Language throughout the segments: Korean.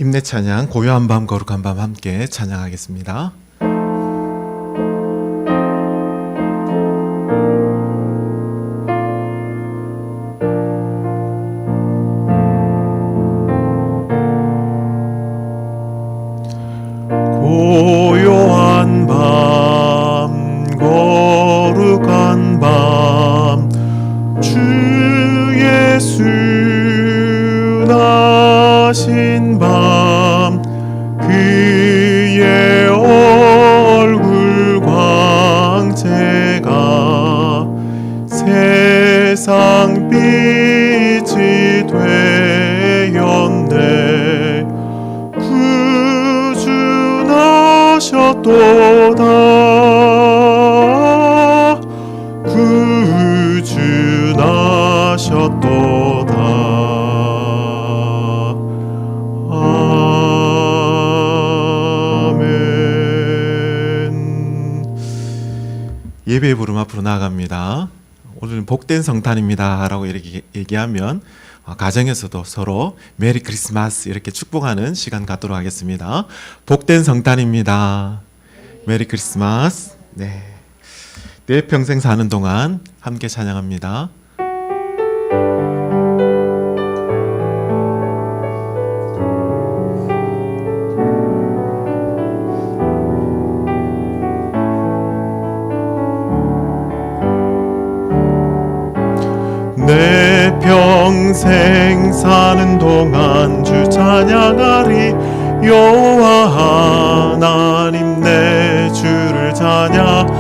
임내 찬양 고요한 밤 거룩한 밤 함께 찬양하겠습니다. 고요한 밤 거룩한 밤 주 예수 나신 밤 그의 얼굴 광채가 세상 빛이 되었네. 구주 나셨도다. 구주 나셨도다. 예배의 부름 앞으로 나아갑니다. 오늘은 복된 성탄입니다 라고 이렇게 얘기하면 가정에서도 서로 메리 크리스마스 이렇게 축복하는 시간 갖도록 하겠습니다. 복된 성탄입니다. 메리 크리스마스. 네, 내 평생 사는 동안 함께 찬양합니다. 내 평생 사는 동안 주 찬양하리. 여호와 하나님 내 주를 찬양하리.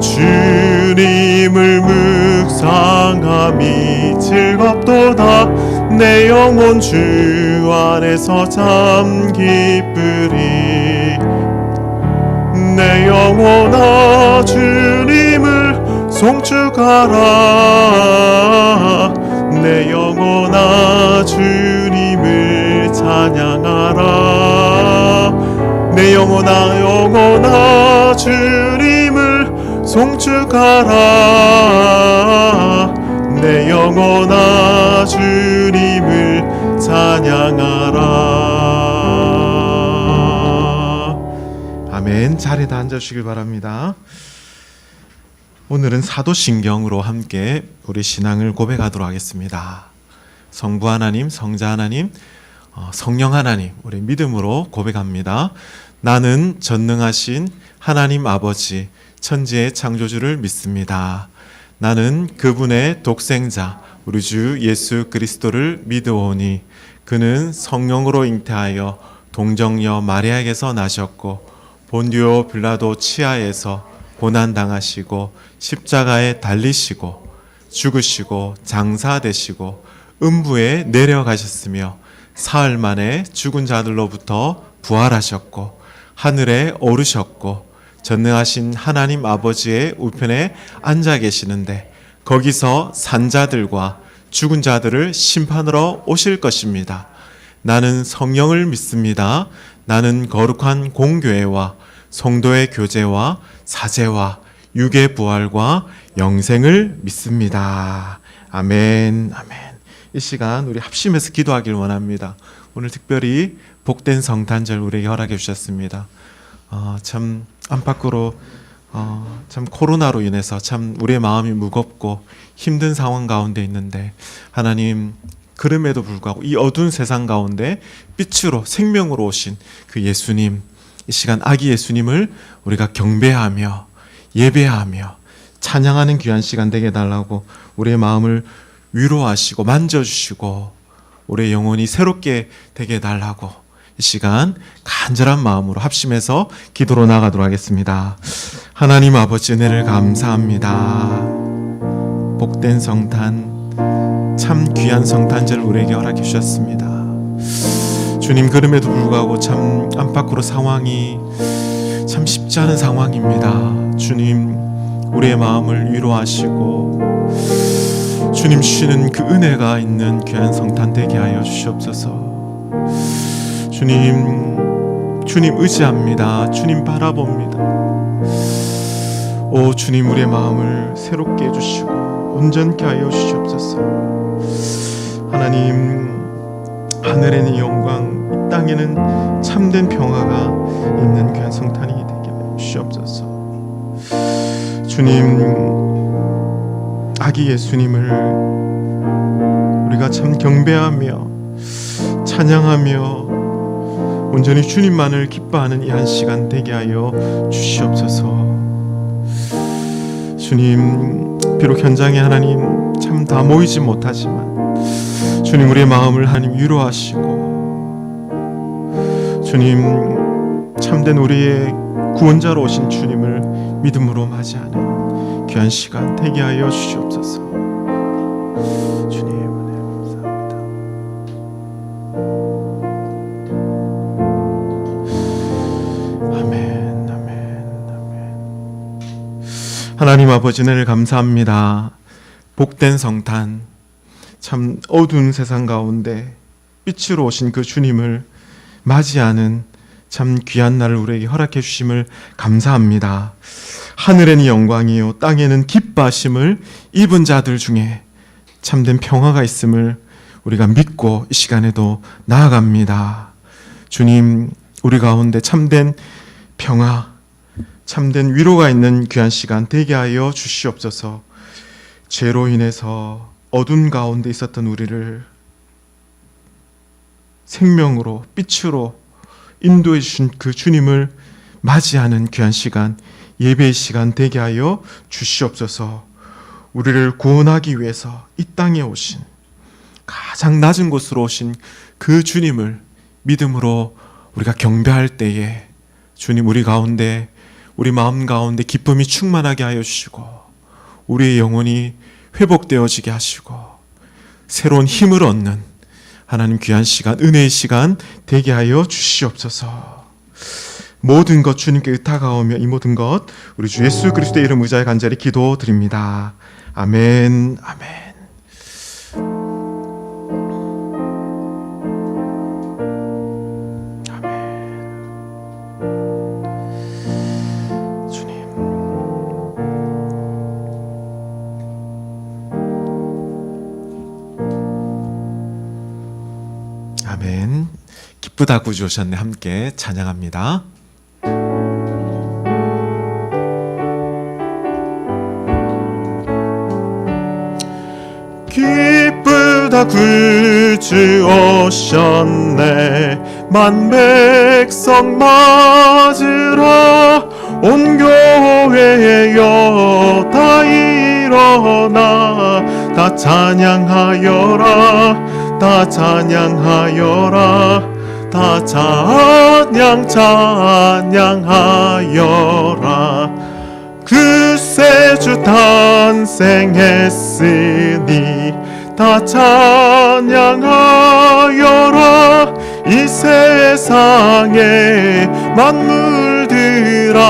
주님을 묵상함이 즐겁도다. 내 영혼 주 안에서 참 기쁘리. 내 영혼아 주님을 송축하라. 내 영혼아 주님을 찬양하라. 내 영혼아 주님을 송축하라. 내 영혼아 주님을 찬양하라. 아멘. 자리에 앉아주시길 바랍니다. 오늘은 사도신경으로 함께 우리 신앙을 고백하도록 하겠습니다. 성부 하나님, 성자 하나님, 성령 하나님, 우리 믿음으로 고백합니다. 나는 전능하신 하나님 아버지, 천지의 창조주를 믿습니다. 나는 그분의 독생자, 우리 주 예수 그리스도를 믿으오니 그는 성령으로 잉태하여 동정녀 마리아에게서 나셨고 본디오 빌라도 치하에서 고난당하시고 십자가에 달리시고 죽으시고 장사되시고 음부에 내려가셨으며 사흘 만에 죽은 자들로부터 부활하셨고 하늘에 오르셨고 전능하신 하나님 아버지의 우편에 앉아 계시는데 거기서 산 자들과 죽은 자들을 심판하러 오실 것입니다. 나는 성령을 믿습니다. 나는 거룩한 공교회와 성도의 교제와 사제와 육의 부활과 영생을 믿습니다. 아멘. 아멘. 이 시간 우리 합심해서 기도하길 원합니다. 오늘 특별히 복된 성탄절 우리에게 허락해 주셨습니다. 참 안팎으로 참 코로나로 인해서 참 우리의 마음이 무겁고 힘든 상황 가운데 있는데 하나님 그럼에도 불구하고 이 어두운 세상 가운데 빛으로 생명으로 오신 그 예수님, 이 시간 아기 예수님을 우리가 경배하며 예배하며 찬양하는 귀한 시간 되게 해달라고 우리의 마음을 위로하시고 만져주시고 우리의 영혼이 새롭게 되게 해달라고 이 시간 간절한 마음으로 합심해서 기도로 나가도록 하겠습니다. 하나님 아버지 은혜를 감사합니다. 복된 성탄, 참 귀한 성탄절 우리에게 허락해 주셨습니다. 주님 그럼에도 불구하고 참 안팎으로 상황이 참 쉽지 않은 상황입니다. 주님 우리의 마음을 위로하시고 주님 주시는 그 은혜가 있는 귀한 성탄 되게 하여 주시옵소서. 주님 의지합니다. 주님 바라봅니다. 오 주님 우리의 마음을 새롭게 해주시고 온전케 하여 주시옵소서. 하나님 하늘에는 영광, 이 땅에는 참된 평화가 있는 귀한 성탄이 되게 주시옵소서. 주님, 아기 예수님을 우리가 참 경배하며 찬양하며 온전히 주님만을 기뻐하는 이 한 시간 되게 하여 주시옵소서. 주님, 비록 현장에 하나님 참 다 모이지 못하지만 주님, 우리의 마음을 하나님 위로하시고 주님, 참된 우리의 구원자로 오신 주님을 믿음으로 맞이하는 귀한 시간 되게 하여 주시옵소서. 주님 은혜 감사합니다. 아멘, 아멘, 아멘. 하나님 아버지, 늘 감사합니다. 복된 성탄, 참 어두운 세상 가운데 빛으로 오신 그 주님을 맞이하는 참 귀한 날을 우리에게 허락해 주심을 감사합니다. 하늘에는 영광이요 땅에는 기뻐하심을 입은 자들 중에 참된 평화가 있음을 우리가 믿고 이 시간에도 나아갑니다. 주님, 우리 가운데 참된 평화, 참된 위로가 있는 귀한 시간 되게 하여 주시옵소서. 죄로 인해서 어둠 가운데 있었던 우리를 생명으로, 빛으로 인도해 주신 그 주님을 맞이하는 귀한 시간, 예배의 시간 되게 하여 주시옵소서. 우리를 구원하기 위해서 이 땅에 오신, 가장 낮은 곳으로 오신 그 주님을 믿음으로 우리가 경배할 때에 주님, 우리 가운데, 우리 마음 가운데 기쁨이 충만하게 하여 주시고 우리의 영혼이 회복되어지게 하시고 새로운 힘을 얻는 하나님 귀한 시간, 은혜의 시간 되게 하여 주시옵소서. 모든 것 주님께 의탁하오며 이 모든 것 우리 주 예수 그리스도의 이름 의지하여 간절히 기도드립니다. 아멘, 아멘. 아멘. 기쁘다 구주 오셨네. 함께 찬양합니다. 기쁘다 구주 오셨네. 만 백성 맞으라. 온 교회여 다 일어나. 다 찬양하여라. 다 찬양하여라. 다 찬양하여라. 그새 주 탄생했으니 다 찬양하여라. 이 세상에 만물들아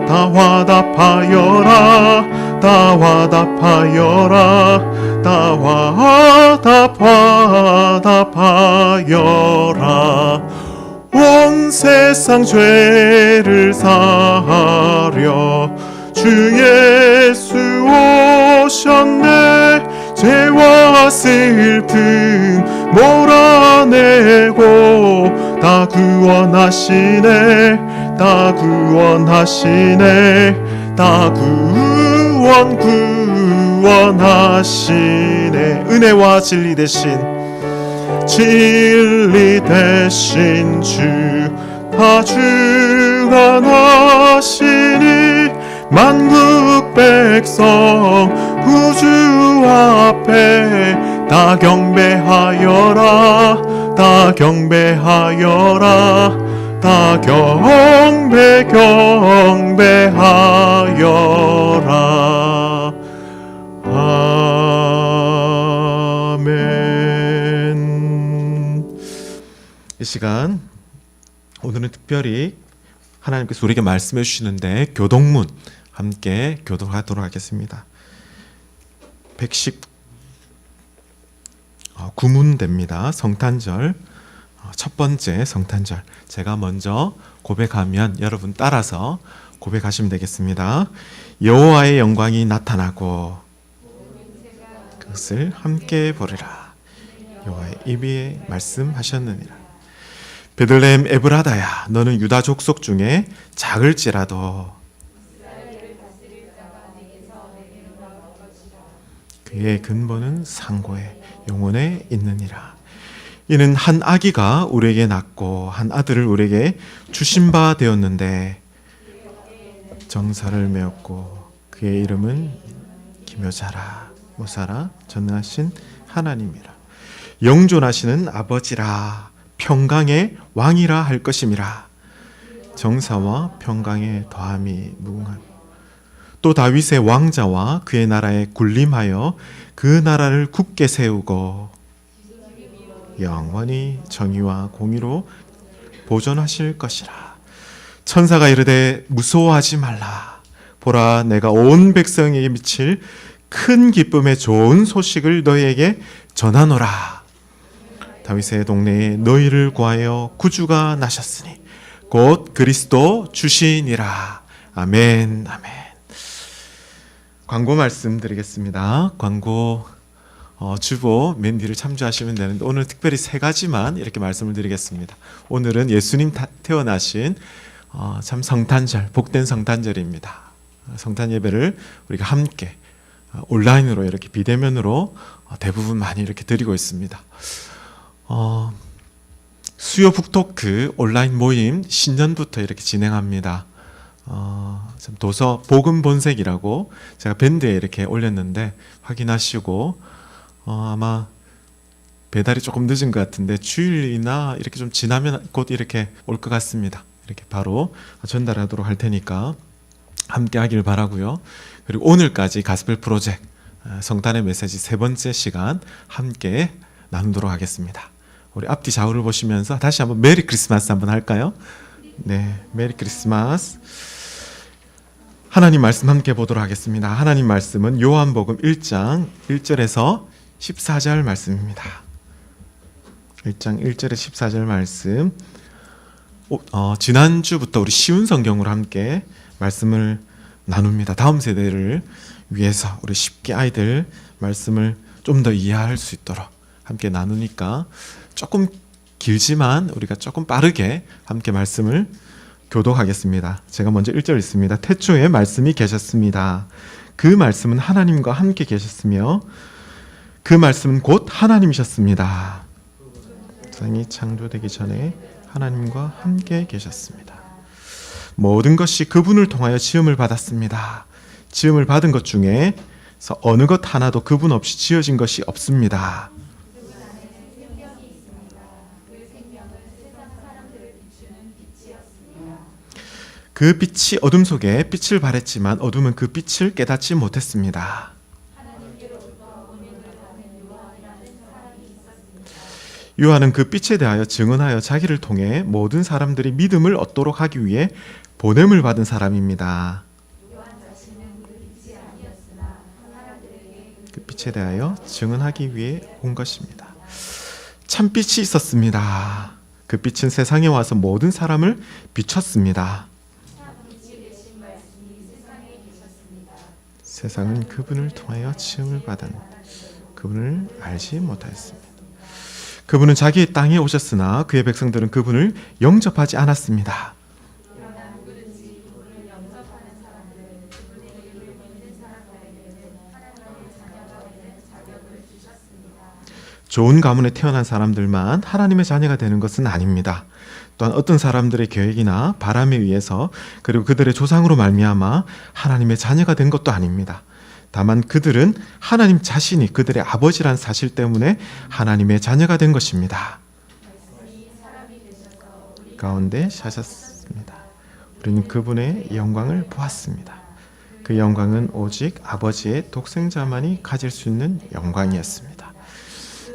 다 화답하여라. 다 화답하여라. 다 화답하여라. 온 세상 죄를 사하려 주 예수 오셨네. 죄와 슬픔 몰아내고 다 구원하시네. 다 구원하시네. 다 구원하시네. 은혜와 진리 대신 주 다 주가 나시니 만국 백성 구주 앞에 다 경배하여라. 다 경배하여라. 다 경배하여라. 아멘. 이 시간 오늘은 특별히 하나님께서 우리에게 말씀해 주시는데 교동문 함께 교독하도록 하겠습니다. 119문대입니다. 성탄절 첫 번째 성탄절. 제가 먼저 고백하면 여러분 따라서 고백하시면 되겠습니다. 여호와의 영광이 나타나고 그것을 함께 보리라. 여호와의 입에 말씀하셨느니라. 베들레헴 에브라다야, 너는 유다 족속 중에 작을지라도 그의 근본은 상고에 영원에 있느니라. 이는 한 아기가 우리에게 낳고 한 아들을 우리에게 주신 바 되었는데 정사를 메었고 그의 이름은 기묘자라 모사라 전능하신 하나님이라. 영존하시는 아버지라 평강의 왕이라 할 것임이라. 정사와 평강의 더함이 무궁하며 또 다윗의 왕자와 그의 나라에 군림하여 그 나라를 굳게 세우고 영원히 정의와 공의로 보존하실 것이라. 천사가 이르되 무서워하지 말라. 보라, 내가 온 백성에게 미칠 큰 기쁨의 좋은 소식을 너희에게 전하노라. 다윗의 동네에 너희를 구하여 구주가 나셨으니 곧 그리스도 주시니라. 아멘, 아멘. 광고 말씀드리겠습니다. 광고 주보 맨 뒤를 참조하시면 되는데 오늘 특별히 세 가지만 이렇게 말씀을 드리겠습니다. 오늘은 예수님 태어나신 참 성탄절, 복된 성탄절입니다. 성탄 예배를 우리가 함께 온라인으로 이렇게 비대면으로 대부분 많이 이렇게 드리고 있습니다. 수요 북토크 온라인 모임 신년부터 이렇게 진행합니다. 도서 복음 본색이라고 제가 밴드에 이렇게 올렸는데 확인하시고 아마 배달이 조금 늦은 것 같은데 주일이나 이렇게 좀 지나면 곧 이렇게 올 것 같습니다. 이렇게 바로 전달하도록 할 테니까 함께 하길 바라고요. 그리고 오늘까지 가스펠 프로젝트 성탄의 메시지 세 번째 시간 함께 나누도록 하겠습니다. 우리 앞뒤 좌우를 보시면서 다시 한번 메리 크리스마스 한번 할까요? 네, 메리 크리스마스. 하나님 말씀 함께 보도록 하겠습니다. 하나님 말씀은 요한복음 1장 1절에서 14절 말씀입니다. 1장 1절에 14절 말씀. 지난주부터 우리 쉬운 성경으로 함께 말씀을 나눕니다. 다음 세대를 위해서 우리 쉽게 아이들 말씀을 좀 더 이해할 수 있도록 함께 나누니까 조금 길지만 우리가 조금 빠르게 함께 말씀을 교독하겠습니다. 제가 먼저 1절 읽습니다. 태초에 말씀이 계셨습니다. 그 말씀은 하나님과 함께 계셨으며 그 말씀은 곧 하나님이셨습니다. 세상이 창조되기 전에 하나님과 함께 계셨습니다. 모든 것이 그분을 통하여 지음을 받았습니다. 지음을 받은 것 중에서 어느 것 하나도 그분 없이 지어진 것이 없습니다. 그 빛이 어둠 속에 빛을 발했지만 어둠은 그 빛을 깨닫지 못했습니다. 요한은 그 빛에 대하여 증언하여 자기를 통해 모든 사람들이 믿음을 얻도록 하기 위해 보냄을 받은 사람입니다. 그 빛에 대하여 증언하기 위해 온 것입니다. 참빛이 있었습니다. 그 빛은 세상에 와서 모든 사람을 비췄습니다. 세상은 그분을 통하여 지음을 받았는데 그분을 알지 못하였습니다. 그분은 자기의 땅에 오셨으나 그의 백성들은 그분을 영접하지 않았습니다. 좋은 가문에 태어난 사람들만 하나님의 자녀가 되는 것은 아닙니다. 또한 어떤 사람들의 계획이나 바람에 의해서 그리고 그들의 조상으로 말미암아 하나님의 자녀가 된 것도 아닙니다. 다만 그들은 하나님 자신이 그들의 아버지란 사실 때문에 하나님의 자녀가 된 것입니다. 가운데 사셨습니다. 우리는 그분의 영광을 보았습니다. 그 영광은 오직 아버지의 독생자만이 가질 수 있는 영광이었습니다.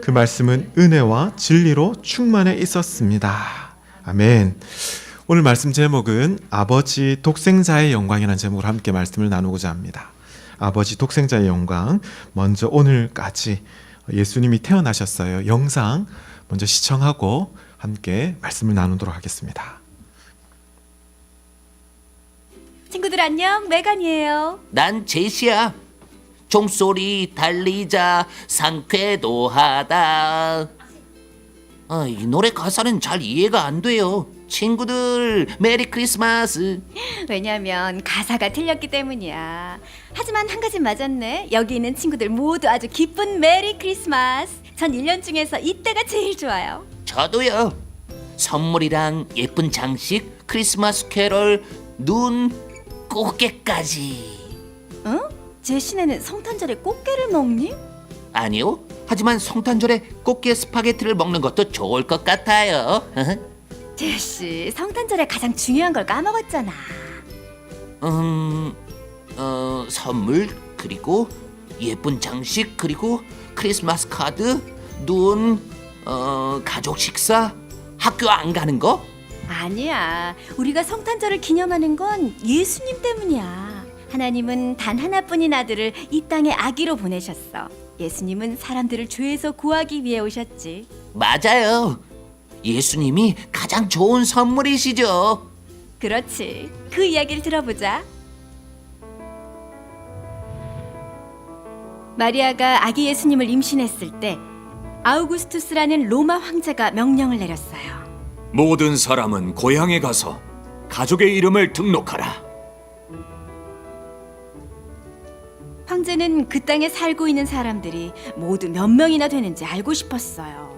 그 말씀은 은혜와 진리로 충만해 있었습니다. 아멘. 오늘 말씀 제목은 아버지 독생자의 영광이라는 제목으로 함께 말씀을 나누고자 합니다. 아버지 독생자의 영광. 먼저 오늘까지 예수님이 태어나셨어요. 영상 먼저 시청하고 함께 말씀을 나누도록 하겠습니다. 친구들 안녕, 메간이에요. 난 제시야. 종소리 달리자 상쾌도 하다. 이 노래 가사는 잘 이해가 안 돼요. 친구들, 메리 크리스마스. 왜냐면 가사가 틀렸기 때문이야. 하지만 한 가지 맞았네. 여기 있는 친구들 모두 아주 기쁜 메리 크리스마스. 전 1년 중에서 이때가 제일 좋아요. 저도요. 선물이랑 예쁜 장식, 크리스마스 캐럴, 눈, 꽃게까지. 응? 제 시내는 성탄절에 꽃게를 먹니? 아니요. 하지만 성탄절에 꽃게 스파게티를 먹는 것도 좋을 것 같아요. 제시, 성탄절에 가장 중요한 걸 까먹었잖아. 선물, 그리고 예쁜 장식, 그리고 크리스마스 카드, 눈, 가족 식사, 학교 안 가는 거? 아니야. 우리가 성탄절을 기념하는 건 예수님 때문이야. 하나님은 단 하나뿐인 아들을 이 땅에 아기로 보내셨어. 예수님은 사람들을 죄에서 구하기 위해 오셨지. 맞아요. 예수님이 가장 좋은 선물이시죠. 그렇지. 그 이야기를 들어보자. 마리아가 아기 예수님을 임신했을 때 아우구스투스라는 로마 황제가 명령을 내렸어요. 모든 사람은 고향에 가서 가족의 이름을 등록하라. 황제는 그 땅에 살고 있는 사람들이 모두 몇 명이나 되는지 알고 싶었어요.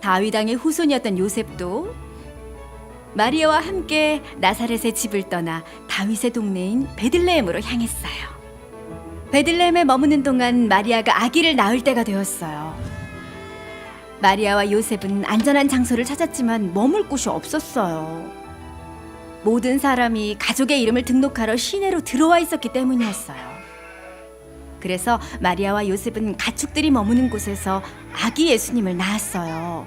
다윗 왕의 후손이었던 요셉도 마리아와 함께 나사렛의 집을 떠나 다윗의 동네인 베들레헴으로 향했어요. 베들레헴에 머무는 동안 마리아가 아기를 낳을 때가 되었어요. 마리아와 요셉은 안전한 장소를 찾았지만 머물 곳이 없었어요. 모든 사람이 가족의 이름을 등록하러 시내로 들어와 있었기 때문이었어요. 그래서 마리아와 요셉은 가축들이 머무는 곳에서 아기 예수님을 낳았어요.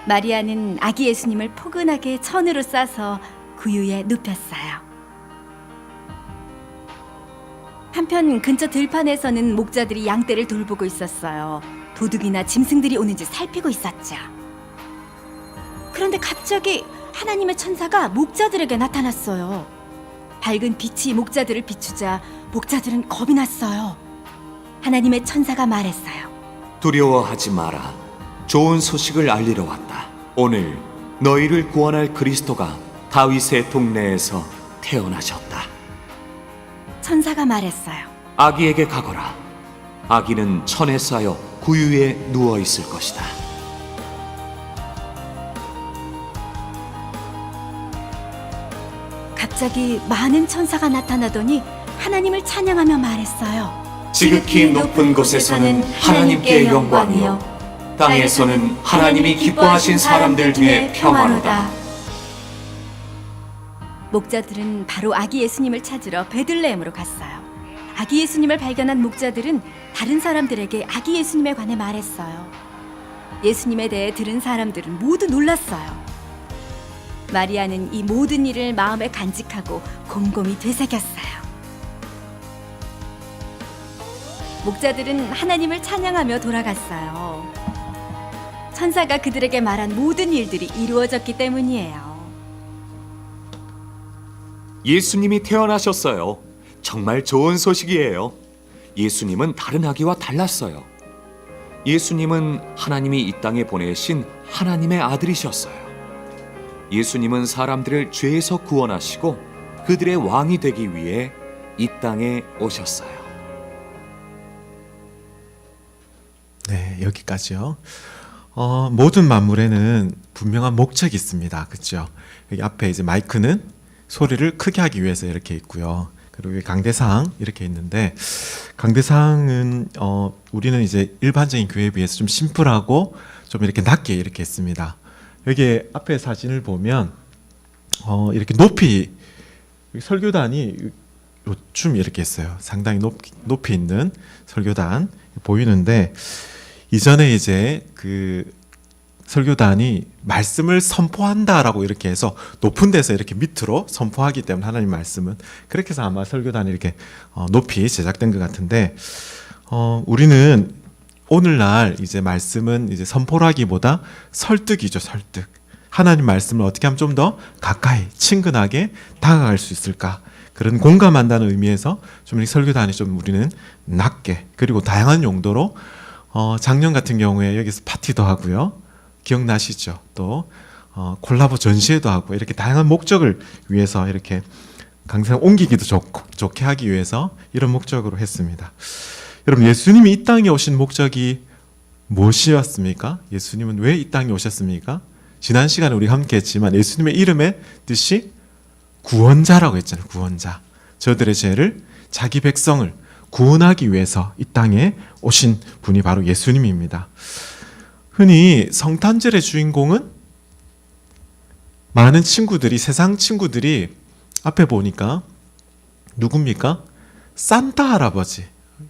마리아는 아기 예수님을 포근하게 천으로 싸서 구유에 눕혔어요. 한편 근처 들판에서는 목자들이 양떼를 돌보고 있었어요. 도둑이나 짐승들이 오는지 살피고 있었죠. 그런데 갑자기 하나님의 천사가 목자들에게 나타났어요. 밝은 빛이 목자들을 비추자 목자들은 겁이 났어요. 하나님의 천사가 말했어요. 두려워하지 마라. 좋은 소식을 알리러 왔다. 오늘 너희를 구원할 그리스도가 다윗의 동네에서 태어나셨다. 천사가 말했어요. 아기에게 가거라. 아기는 천에 쌓여 구유에 누워 있을 것이다. 갑자기 많은 천사가 나타나더니 하나님을 찬양하며 말했어요. 지극히 높은 곳에서는 하나님께 영광이요, 땅에서는 하나님이 기뻐하신 사람들 중에 평화로다. 목자들은 바로 아기 예수님을 찾으러 베들레헴으로 갔어요. 아기 예수님을 발견한 목자들은 다른 사람들에게 아기 예수님에 관해 말했어요. 예수님에 대해 들은 사람들은 모두 놀랐어요. 마리아는 이 모든 일을 마음에 간직하고 곰곰이 되새겼어요. 목자들은 하나님을 찬양하며 돌아갔어요. 천사가 그들에게 말한 모든 일들이 이루어졌기 때문이에요. 예수님이 태어나셨어요. 정말 좋은 소식이에요. 예수님은 다른 아기와 달랐어요. 예수님은 하나님이 이 땅에 보내신 하나님의 아들이셨어요. 예수님은 사람들을 죄에서 구원하시고 그들의 왕이 되기 위해 이 땅에 오셨어요. 네, 여기까지요. 모든 만물에는 분명한 목적이 있습니다. 그렇죠? 여기 앞에 이제 마이크는 소리를 크게 하기 위해서 이렇게 있고요. 그리고 여기 강대상 이렇게 있는데, 강대상은 우리는 이제 일반적인 교회에 비해서 좀 심플하고 좀 이렇게 낮게 이렇게 했습니다. 여기 앞에 사진을 보면 이렇게 높이 설교단이 요쯤 이렇게 있어요. 상당히 높이 있는 설교단 보이는데, 이전에 이제 그 설교단이 말씀을 선포한다라고 이렇게 해서 높은 데서 이렇게 밑으로 선포하기 때문에 하나님 말씀은 그렇게 해서 아마 설교단이 이렇게 높이 제작된 것 같은데, 우리는 오늘날 이제 말씀은 이제 선포라기보다 설득이죠. 설득. 하나님 말씀을 어떻게 하면 좀 더 가까이 친근하게 다가갈 수 있을까? 그런 공감한다는 의미에서 좀 이 설교단이 좀 우리는 낮게 그리고 다양한 용도로 작년 같은 경우에 여기서 파티도 하고요. 기억나시죠? 또 콜라보 전시회도 하고 이렇게 다양한 목적을 위해서 이렇게 강사 옮기기도 좋게 하기 위해서 이런 목적으로 했습니다. 여러분 예수님이 이 땅에 오신 목적이 무엇이었습니까? 예수님은 왜 이 땅에 오셨습니까? 지난 시간에 우리 함께 했지만 예수님의 이름의 뜻이 구원자라고 했잖아요. 구원자. 저들의 죄를 자기 백성을 구원하기 위해서 이 땅에 오신 분이 바로 예수님입니다. 흔히 성탄절의 주인공은 많은 친구들이 세상 친구들이 앞에 보니까 누굽니까? 산타 할아버지.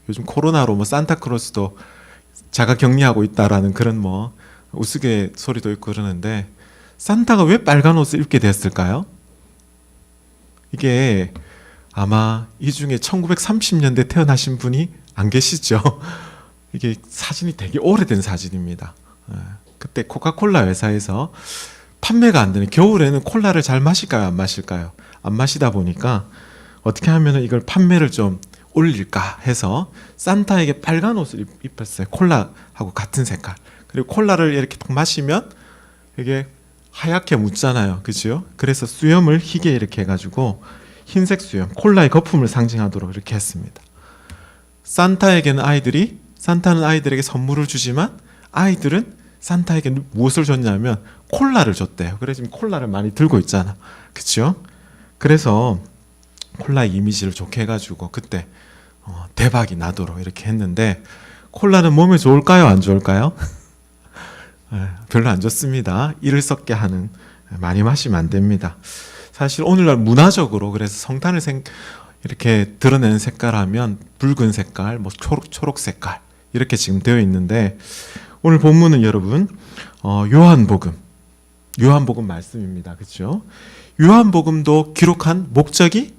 요즘 코로나로 뭐 산타크로스도 자가 격리하고 있다라는 그런 뭐 우스갯소리도 있고 그러는데 산타가 왜 빨간 옷을 입게 됐을까요? 이게 아마 이 중에 1930년대 태어나신 분이 안 계시죠? 이게 사진이 되게 오래된 사진입니다. 그때 코카콜라 회사에서 판매가 안 되는 겨울에는 콜라를 잘 마실까요? 안 마실까요? 안 마시다 보니까 어떻게 하면 이걸 판매를 좀 올릴까 해서 산타에게 빨간 옷을 입혔어요. 콜라하고 같은 색깔. 그리고 콜라를 이렇게 딱 마시면 이게 하얗게 묻잖아요. 그죠? 그래서 수염을 희게 이렇게 해가지고 흰색 수염, 콜라의 거품을 상징하도록 이렇게 했습니다. 산타는 아이들에게 선물을 주지만 아이들은 산타에게 무엇을 줬냐면 콜라를 줬대요. 그래서 지금 콜라를 많이 들고 있잖아. 그쵸? 그래서 콜라의 이미지를 좋게 해가지고 그때 대박이 나도록 이렇게 했는데 콜라는 몸에 좋을까요? 안 좋을까요? 별로 안 좋습니다. 이를 썩게 하는 많이 마시면 안 됩니다. 사실 오늘날 문화적으로 그래서 성탄을 이렇게 드러내는 색깔 하면 붉은 색깔, 뭐 초록 색깔 이렇게 지금 되어 있는데 오늘 본문은 여러분 요한복음 말씀입니다. 그렇죠? 요한복음도 기록한 목적이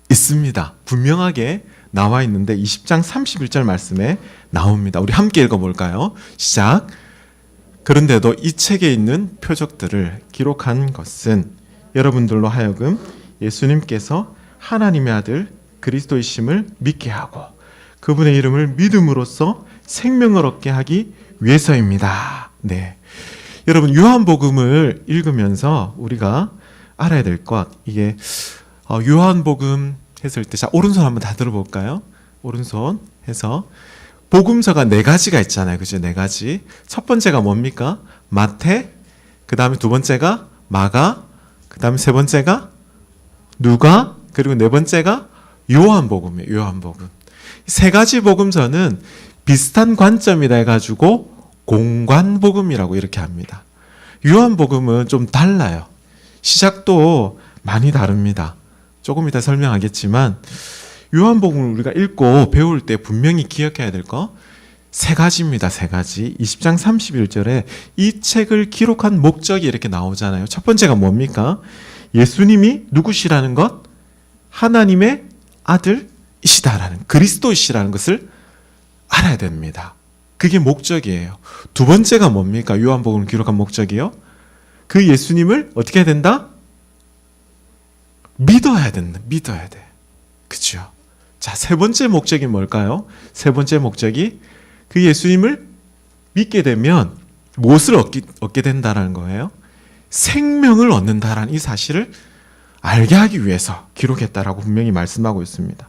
있습니다. 분명하게 나와 있는데 20장 31절 말씀에 나옵니다. 우리 함께 읽어볼까요? 시작. 그런데도 이 책에 있는 표적들을 기록한 것은 여러분들로 하여금 예수님께서 하나님의 아들 그리스도이심을 믿게 하고 그분의 이름을 믿음으로써 생명을 얻게 하기 위해서입니다. 네, 여러분 요한복음을 읽으면서 우리가 알아야 될 것 이게 요한복음 했을 때 자 오른손 한번 다 들어볼까요? 오른손 해서 복음서가 4가지가 있잖아요. 그죠? 4가지. 첫 번째가 뭡니까? 마태, 그 다음에 두 번째가 마가, 그 다음에 세 번째가 누가, 그리고 네 번째가 요한복음이에요. 요한복음. 3가지 복음서는 비슷한 관점이다 해가지고 공관복음이라고 이렇게 합니다. 요한복음은 좀 달라요. 시작도 많이 다릅니다. 조금 이따 설명하겠지만 요한복음을 우리가 읽고 배울 때 분명히 기억해야 될 거 3가지입니다. 3가지. 20장 31절에 이 책을 기록한 목적이 이렇게 나오잖아요. 첫 번째가 뭡니까? 예수님이 누구시라는 것? 하나님의 아들이시다라는 그리스도이시라는 것을 알아야 됩니다. 그게 목적이에요. 두 번째가 뭡니까? 요한복음을 기록한 목적이요. 그 예수님을 어떻게 해야 된다? 믿어야 된다. 믿어야 돼. 그렇죠? 자, 세 번째 목적이 뭘까요? 세 번째 목적이 그 예수님을 믿게 되면 무엇을 얻게 된다는 거예요? 생명을 얻는다라는 이 사실을 알게 하기 위해서 기록했다라고 분명히 말씀하고 있습니다.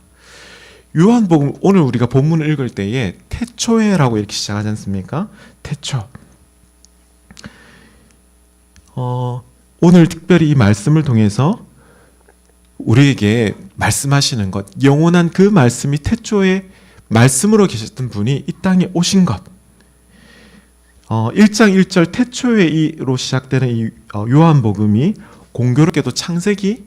요한복음 오늘 우리가 본문을 읽을 때에 태초에라고 이렇게 시작하지 않습니까? 태초. 오늘 특별히 이 말씀을 통해서 우리에게 말씀하시는 것, 영원한 그 말씀이 태초에 말씀으로 계셨던 분이 이 땅에 오신 것. 1장 1절 태초에로 시작되는 이 요한복음이 공교롭게도 창세기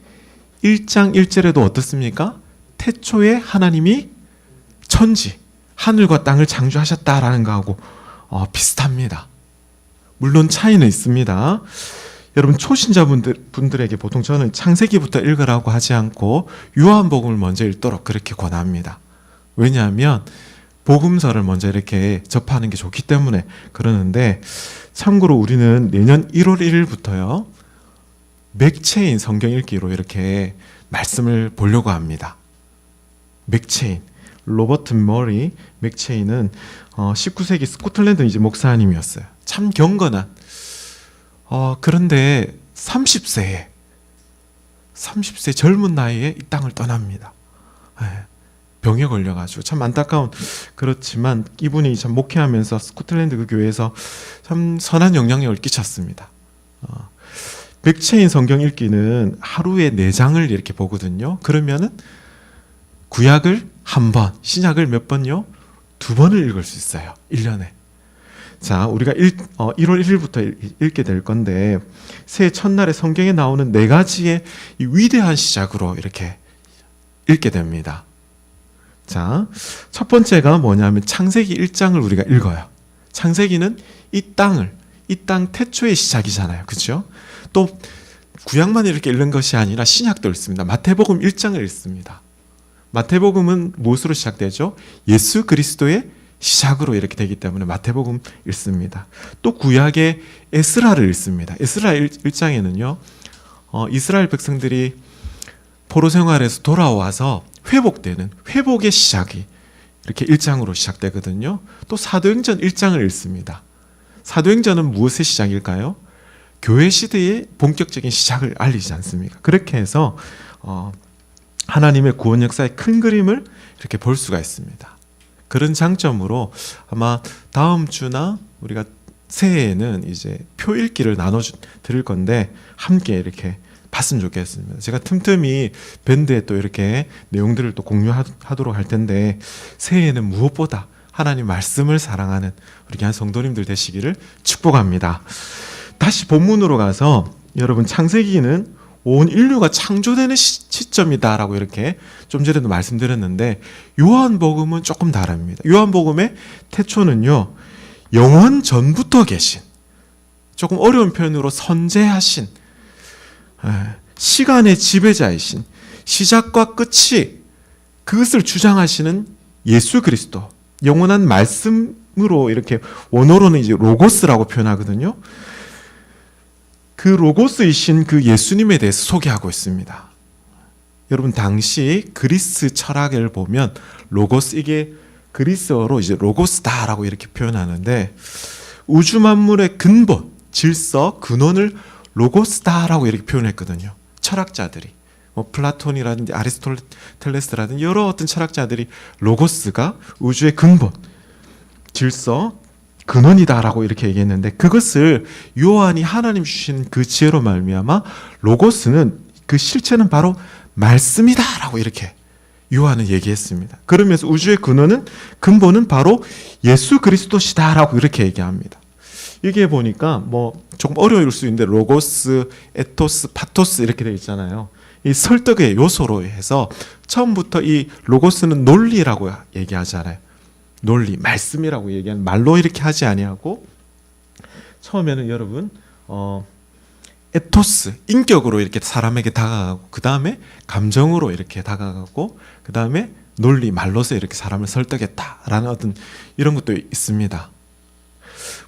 1장 1절에도 어떻습니까? 태초에 하나님이 천지, 하늘과 땅을 창조하셨다라는 거하고 비슷합니다. 물론 차이는 있습니다. 여러분 초신자분들에게 보통 저는 창세기부터 읽으라고 하지 않고 요한복음을 먼저 읽도록 그렇게 권합니다. 왜냐하면 복음서를 먼저 이렇게 접하는 게 좋기 때문에 그러는데 참고로 우리는 내년 1월 1일부터요. 맥체인 성경 읽기로 이렇게 말씀을 보려고 합니다. 맥체인, 로버트 머리 맥체인은 19세기 스코틀랜드 이제 목사님이었어요. 참 경건한. 그런데 30세 젊은 나이에 이 땅을 떠납니다. 병에 걸려가지고 참 안타까운. 그렇지만 이분이 참 목회하면서 스코틀랜드 그 교회에서 참 선한 영향력을 끼쳤습니다. 맥체인 성경 읽기는 하루에 4장을 이렇게 보거든요. 그러면은 구약을 한 번, 신약을 몇 번요? 2번을 읽을 수 있어요. 1년에. 자, 우리가 1월 1일부터 읽게 될 건데, 새해 첫날에 성경에 나오는 4가지의 이 위대한 시작으로 이렇게 읽게 됩니다. 자, 첫 번째가 뭐냐면 창세기 1장을 우리가 읽어요. 창세기는 이 땅 태초의 시작이잖아요. 그렇죠? 또 구약만 이렇게 읽는 것이 아니라 신약도 읽습니다. 마태복음 1장을 읽습니다. 마태복음은 무엇으로 시작되죠? 예수 그리스도의 시작으로 이렇게 되기 때문에 마태복음 읽습니다. 또 구약의 에스라를 읽습니다. 에스라 1장에는요, 이스라엘 백성들이 포로 생활에서 돌아와서 회복의 시작이 이렇게 1장으로 시작되거든요. 또 사도행전 1장을 읽습니다. 사도행전은 무엇의 시작일까요? 교회 시대의 본격적인 시작을 알리지 않습니까? 그렇게 해서 하나님의 구원 역사의 큰 그림을 이렇게 볼 수가 있습니다. 그런 장점으로 아마 다음 주나 우리가 새해에는 이제 표 읽기를 나눠 드릴 건데 함께 이렇게 봤으면 좋겠습니다. 제가 틈틈이 밴드에 또 이렇게 내용들을 또 공유하도록 할 텐데, 새해에는 무엇보다 하나님 말씀을 사랑하는 우리 귀한 성도님들 되시기를 축복합니다. 다시 본문으로 가서 여러분, 창세기는 온 인류가 창조되는 시점이다라고 이렇게 좀 전에도 말씀드렸는데, 요한복음은 조금 다릅니다. 요한복음의 태초는요, 영원 전부터 계신, 조금 어려운 표현으로 선재하신, 시간의 지배자이신, 시작과 끝이 그것을 주장하시는 예수 그리스도, 영원한 말씀으로 이렇게 원어로는 이제 로고스라고 표현하거든요. 그 로고스이신 그 예수님에 대해서 소개하고 있습니다. 여러분, 당시 그리스 철학을 보면 로고스, 이게 그리스어로 이제 로고스다라고 이렇게 표현하는데, 우주 만물의 근본, 질서, 근원을 로고스다라고 이렇게 표현했거든요. 철학자들이, 플라톤이라든지 아리스토텔레스라든지 여러 어떤 철학자들이 로고스가 우주의 근본, 질서, 근원이다라고 이렇게 얘기했는데, 그것을 요한이 하나님 주신 그 지혜로 말미암아 로고스는, 그 실체는 바로 말씀이다라고 이렇게 요한은 얘기했습니다. 그러면서 우주의 근본은 바로 예수 그리스도시다라고 이렇게 얘기합니다. 이게 보니까 조금 어려울 수 있는데, 로고스, 에토스, 파토스 이렇게 되어 있잖아요. 이 설득의 요소로 해서 처음부터 이 로고스는 논리라고 얘기하잖아요. 논리, 말씀이라고 얘기하는, 말로 이렇게 하지 아니하고, 처음에는 여러분 에토스, 인격으로 이렇게 사람에게 다가가고, 그 다음에 감정으로 이렇게 다가가고, 그 다음에 논리, 말로서 이렇게 사람을 설득했다라는 어떤 이런 것도 있습니다.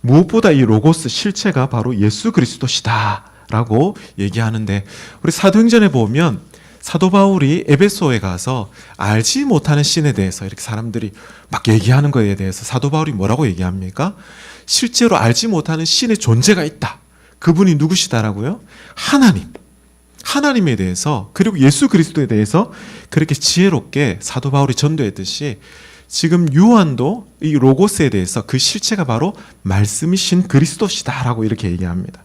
무엇보다 이 로고스 실체가 바로 예수 그리스도시다라고 얘기하는데, 우리 사도행전에 보면 사도 바울이 에베소에 가서 알지 못하는 신에 대해서 이렇게 사람들이 막 얘기하는 거에 대해서 사도 바울이 뭐라고 얘기합니까? 실제로 알지 못하는 신의 존재가 있다. 그분이 누구시다라고요? 하나님에 대해서, 그리고 예수 그리스도에 대해서 그렇게 지혜롭게 사도 바울이 전도했듯이, 지금 요한도 이 로고스에 대해서 그 실체가 바로 말씀이신 그리스도시다라고 이렇게 얘기합니다.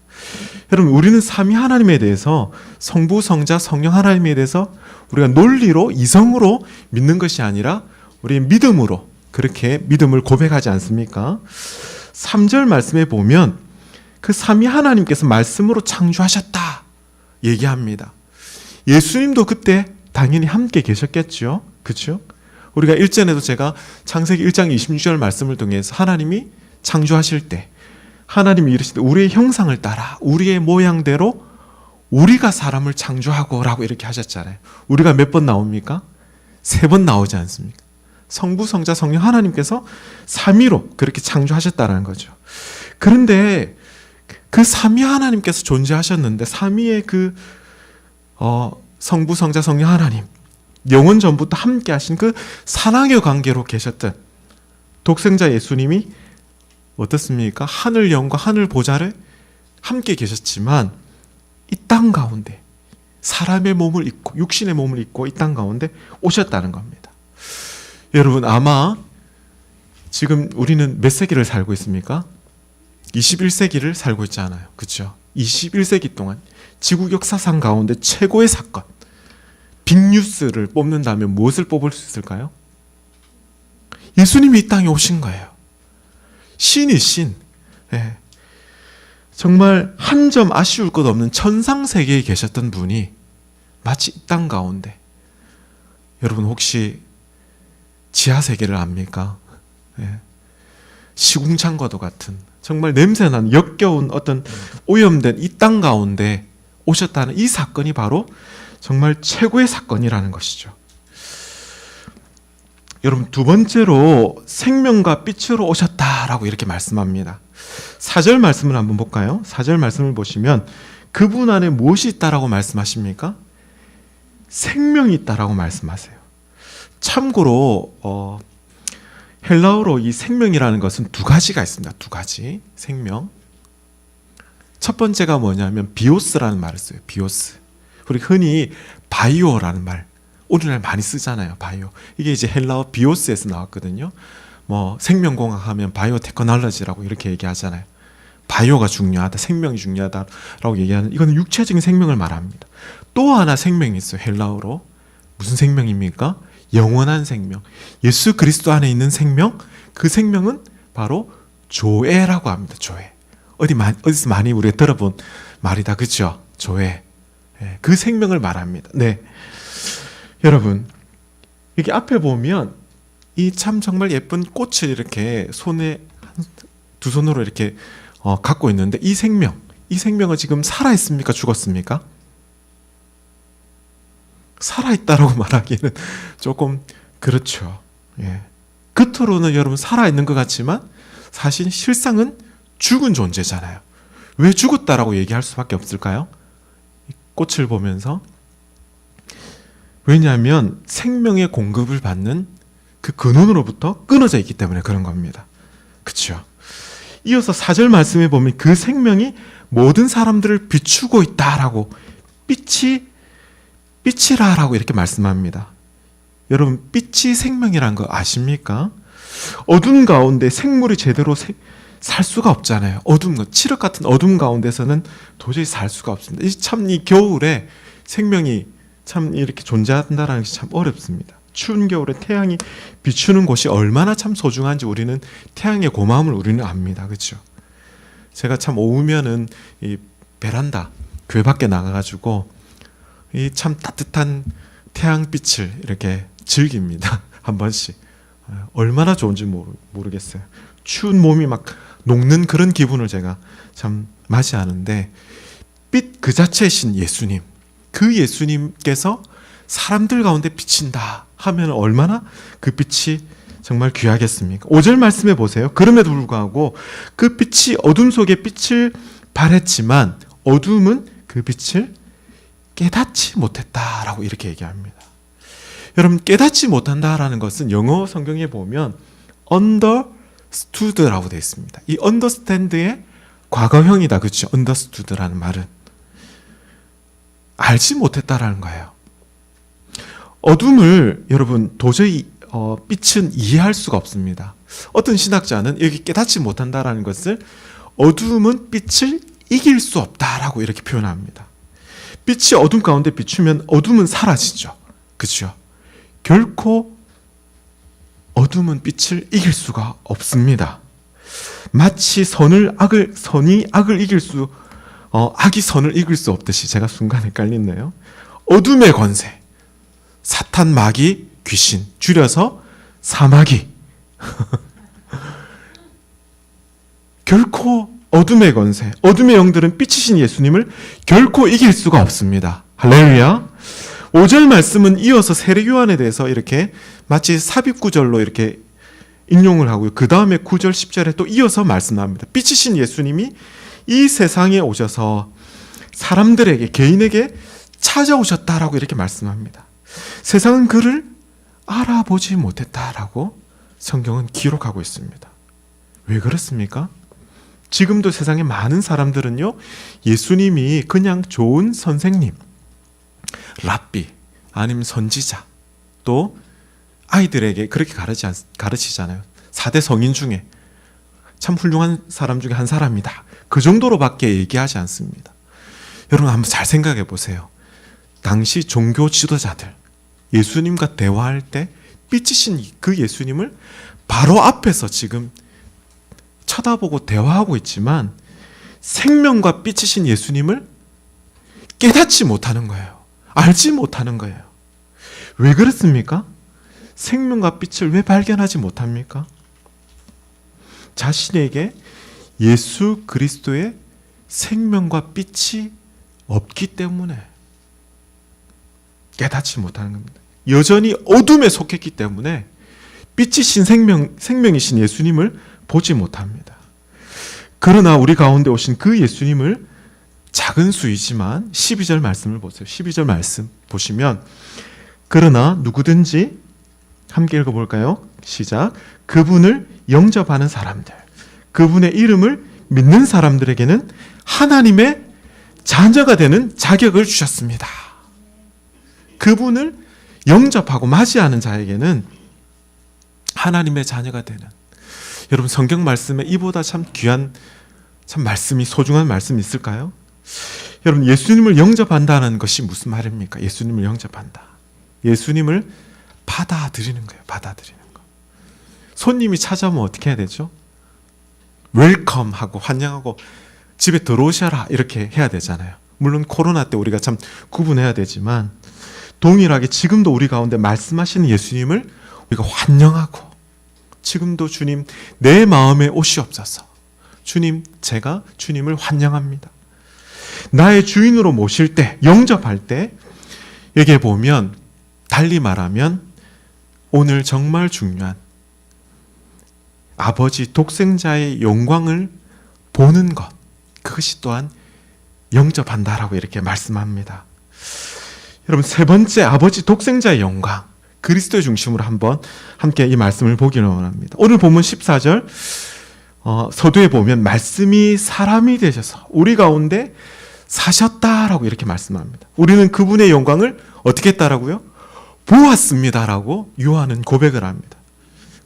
여러분, 우리는 삼위 하나님에 대해서, 성부, 성자, 성령 하나님에 대해서 우리가 논리로, 이성으로 믿는 것이 아니라 우리의 믿음으로 그렇게 믿음을 고백하지 않습니까? 3절 말씀에 보면 그 삼위 하나님께서 말씀으로 창조하셨다 얘기합니다. 예수님도 그때 당연히 함께 계셨겠죠. 그렇죠? 우리가 일전에도 제가 창세기 1장 26절 말씀을 통해서 하나님이 창조하실 때 하나님이 이르시되 우리의 형상을 따라 우리의 모양대로 우리가 사람을 창조하고 라고 이렇게 하셨잖아요. 우리가 몇 번 나옵니까? 3번 나오지 않습니까? 성부, 성자, 성령 하나님께서 삼위로 그렇게 창조하셨다는 거죠. 그런데 그 삼위 하나님께서 존재하셨는데, 삼위의 그 성부, 성자, 성령 하나님, 영원 전부터 함께 하신 그 사랑의 관계로 계셨던 독생자 예수님이 어떻습니까? 하늘 영과 하늘 보좌를 함께 계셨지만 이 땅 가운데 사람의 몸을 입고 육신의 몸을 입고 이 땅 가운데 오셨다는 겁니다. 여러분, 아마 지금 우리는 몇 세기를 살고 있습니까? 21세기를 살고 있지 않아요. 그렇죠? 21세기 동안 지구 역사상 가운데 최고의 사건, 빅뉴스를 뽑는다면 무엇을 뽑을 수 있을까요? 예수님이 이 땅에 오신 거예요. 신이 신. 예. 정말 한 점 아쉬울 것 없는 천상세계에 계셨던 분이 마치 이 땅 가운데, 여러분 혹시 지하세계를 압니까? 예. 시궁창과도 같은 정말 냄새나는 역겨운 어떤 오염된 이 땅 가운데 오셨다는 이 사건이 바로 정말 최고의 사건이라는 것이죠. 여러분, 두 번째로 생명과 빛으로 오셨다라고 이렇게 말씀합니다. 4절 말씀을 한번 볼까요? 4절 말씀을 보시면 그분 안에 무엇이 있다라고 말씀하십니까? 생명이 있다라고 말씀하세요. 참고로 헬라어로 이 생명이라는 것은 두 가지가 있습니다. 두 가지 생명. 첫 번째가 뭐냐면 비오스라는 말을 써요. 비오스. 우리 흔히 바이오라는 말 오늘날 많이 쓰잖아요. 바이오. 이게 이제 헬라어 비오스에서 나왔거든요. 뭐 생명공학 하면 바이오테크놀로지라고 이렇게 얘기하잖아요. 바이오가 중요하다, 생명이 중요하다라고 얘기하는, 이거는 육체적인 생명을 말합니다. 또 하나 생명이 있어요. 헬라어로. 무슨 생명입니까? 영원한 생명. 예수 그리스도 안에 있는 생명. 그 생명은 바로 조에라고 합니다. 조에. 어디서 많이 우리가 들어본 말이다. 그렇죠? 조에. 네, 그 생명을 말합니다. 네. 여러분, 여기 앞에 보면 이 참 정말 예쁜 꽃을 이렇게 손에 두 손으로 이렇게 갖고 있는데 이 생명은 지금 살아 있습니까? 죽었습니까? 살아 있다라고 말하기는 조금 그렇죠. 예. 겉으로는 여러분 살아 있는 것 같지만 사실 실상은 죽은 존재잖아요. 왜 죽었다라고 얘기할 수밖에 없을까요? 이 꽃을 보면서. 왜냐하면 생명의 공급을 받는 그 근원으로부터 끊어져 있기 때문에 그런 겁니다. 그렇죠? 이어서 4절 말씀에 보면 그 생명이 모든 사람들을 비추고 있다라고, 빛이라라고 이렇게 말씀합니다. 여러분, 빛이 생명이라는 거 아십니까? 어둠 가운데 생물이 제대로 살 수가 없잖아요. 칠흑 같은 어둠 가운데서는 도저히 살 수가 없습니다. 이 겨울에 생명이 참 이렇게 존재한다는 것이 참 어렵습니다. 추운 겨울에 태양이 비추는 곳이 얼마나 참 소중한지 우리는 태양의 고마움을 우리는 압니다. 그렇죠? 제가 참 오후면은 이 베란다 교회 밖에 나가가지고 이 참 따뜻한 태양빛을 이렇게 즐깁니다. 한 번씩. 얼마나 좋은지 모르겠어요. 추운 몸이 막 녹는 그런 기분을 제가 참 맞이하는데, 빛 그 자체이신 예수님, 그 예수님께서 사람들 가운데 비친다 하면 얼마나 그 빛이 정말 귀하겠습니까? 5절 말씀해 보세요. 그럼에도 불구하고 그 빛이 어둠 속에 빛을 발했지만 어둠은 그 빛을 깨닫지 못했다라고 이렇게 얘기합니다. 여러분, 깨닫지 못한다라는 것은 영어 성경에 보면 understood라고 되어 있습니다. 이 understand의 과거형이다. 그렇죠? understood라는 말은 알지 못했다라는 거예요. 어둠을 여러분 도저히 빛은 이해할 수가 없습니다. 어떤 신학자는 여기 깨닫지 못한다라는 것을 어둠은 빛을 이길 수 없다라고 이렇게 표현합니다. 빛이 어둠 가운데 비추면 어둠은 사라지죠. 그렇죠? 결코 어둠은 빛을 이길 수가 없습니다. 마치 선이 악을 이길 수 악이 선을 이길 수 없듯이, 제가 순간 헷갈리네요. 어둠의 권세, 사탄, 마귀, 귀신, 줄여서 사마귀. 결코 어둠의 권세, 어둠의 영들은 빛이신 예수님을 결코 이길 수가 없습니다. 할렐루야. 5절 말씀은 이어서 세례요한에 대해서 이렇게 마치 삽입구절로 이렇게 인용을 하고요. 그 다음에 9절 10절에 또 이어서 말씀합니다. 빛이신 예수님이 이 세상에 오셔서 사람들에게, 개인에게 찾아오셨다라고 이렇게 말씀합니다. 세상은 그를 알아보지 못했다라고 성경은 기록하고 있습니다. 왜 그렇습니까? 지금도 세상에 많은 사람들은요, 예수님이 그냥 좋은 선생님, 랍비, 아니면 선지자, 또 아이들에게 그렇게 가르치잖아요. 4대 성인 중에 참 훌륭한 사람 중에 한 사람이다. 그 정도로밖에 얘기하지 않습니다. 여러분 한번 잘 생각해 보세요. 당시 종교 지도자들, 예수님과 대화할 때 삐치신 그 예수님을 바로 앞에서 지금 쳐다보고 대화하고 있지만 생명과 삐치신 예수님을 깨닫지 못하는 거예요. 알지 못하는 거예요. 왜 그렇습니까? 생명과 빛을 왜 발견하지 못합니까? 자신에게 예수 그리스도의 생명과 빛이 없기 때문에 깨닫지 못하는 겁니다. 여전히 어둠에 속했기 때문에 빛이신 생명이신 예수님을 보지 못합니다. 그러나 우리 가운데 오신 그 예수님을 작은 수이지만 12절 말씀을 보세요. 12절 말씀 보시면 그러나 누구든지 함께 읽어볼까요? 시작. 그분을 영접하는 사람들, 그분의 이름을 믿는 사람들에게는 하나님의 자녀가 되는 자격을 주셨습니다. 그분을 영접하고 맞이하는 자에게는 하나님의 자녀가 되는, 여러분 성경 말씀에 이보다 참 귀한 참 말씀이, 소중한 말씀이 있을까요? 여러분 예수님을 영접한다는 것이 무슨 말입니까? 예수님을 영접한다, 예수님을 받아들이는 거예요. 받아들이는 거. 손님이 찾아오면 어떻게 해야 되죠? 웰컴 하고 환영하고 집에 들어오셔라 이렇게 해야 되잖아요. 물론 코로나 때 우리가 참 구분해야 되지만 동일하게 지금도 우리 가운데 말씀하시는 예수님을 우리가 환영하고, 지금도 주님 내 마음에 오시옵소서, 주님 제가 주님을 환영합니다. 나의 주인으로 모실 때, 영접할 때 여기에 보면 달리 말하면 오늘 정말 중요한 아버지 독생자의 영광을 보는 것, 그것이 또한 영접한다라고 이렇게 말씀합니다. 여러분 세 번째, 아버지 독생자의 영광, 그리스도의 중심으로 한번 함께 이 말씀을 보기를 원합니다. 오늘 본문 14절 서두에 보면 말씀이 사람이 되셔서 우리 가운데 사셨다라고 이렇게 말씀합니다. 우리는 그분의 영광을 어떻게 했다라고요? 보았습니다라고 요한은 고백을 합니다.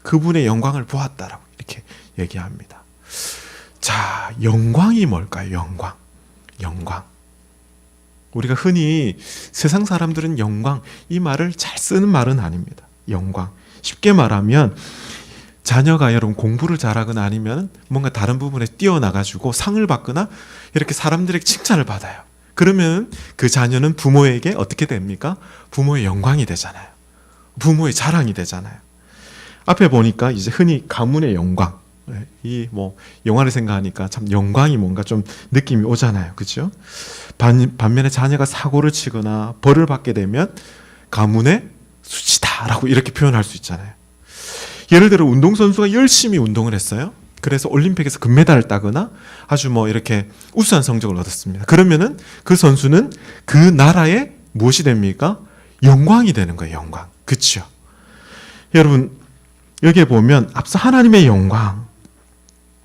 그분의 영광을 보았다라고 이렇게 얘기합니다. 자, 영광이 뭘까요? 영광. 우리가 흔히 세상 사람들은 영광, 이 말을 잘 쓰는 말은 아닙니다. 영광. 쉽게 말하면 자녀가 여러분 공부를 잘하거나 아니면 뭔가 다른 부분에 뛰어나가지고 상을 받거나 이렇게 사람들에게 칭찬을 받아요. 그러면 그 자녀는 부모에게 어떻게 됩니까? 부모의 영광이 되잖아요. 부모의 자랑이 되잖아요. 앞에 보니까 이제 흔히 가문의 영광, 이 뭐 영화를 생각하니까 참 영광이 뭔가 좀 느낌이 오잖아요. 그렇죠? 반면에 자녀가 사고를 치거나 벌을 받게 되면 가문의 수치다라고 이렇게 표현할 수 있잖아요. 예를 들어 운동선수가 열심히 운동을 했어요. 그래서 올림픽에서 금메달을 따거나 아주 뭐 이렇게 우수한 성적을 얻었습니다. 그러면은 그 선수는 그 나라의 무엇이 됩니까? 영광이 되는 거예요. 영광. 그렇죠? 여러분 여기에 보면 앞서 하나님의 영광,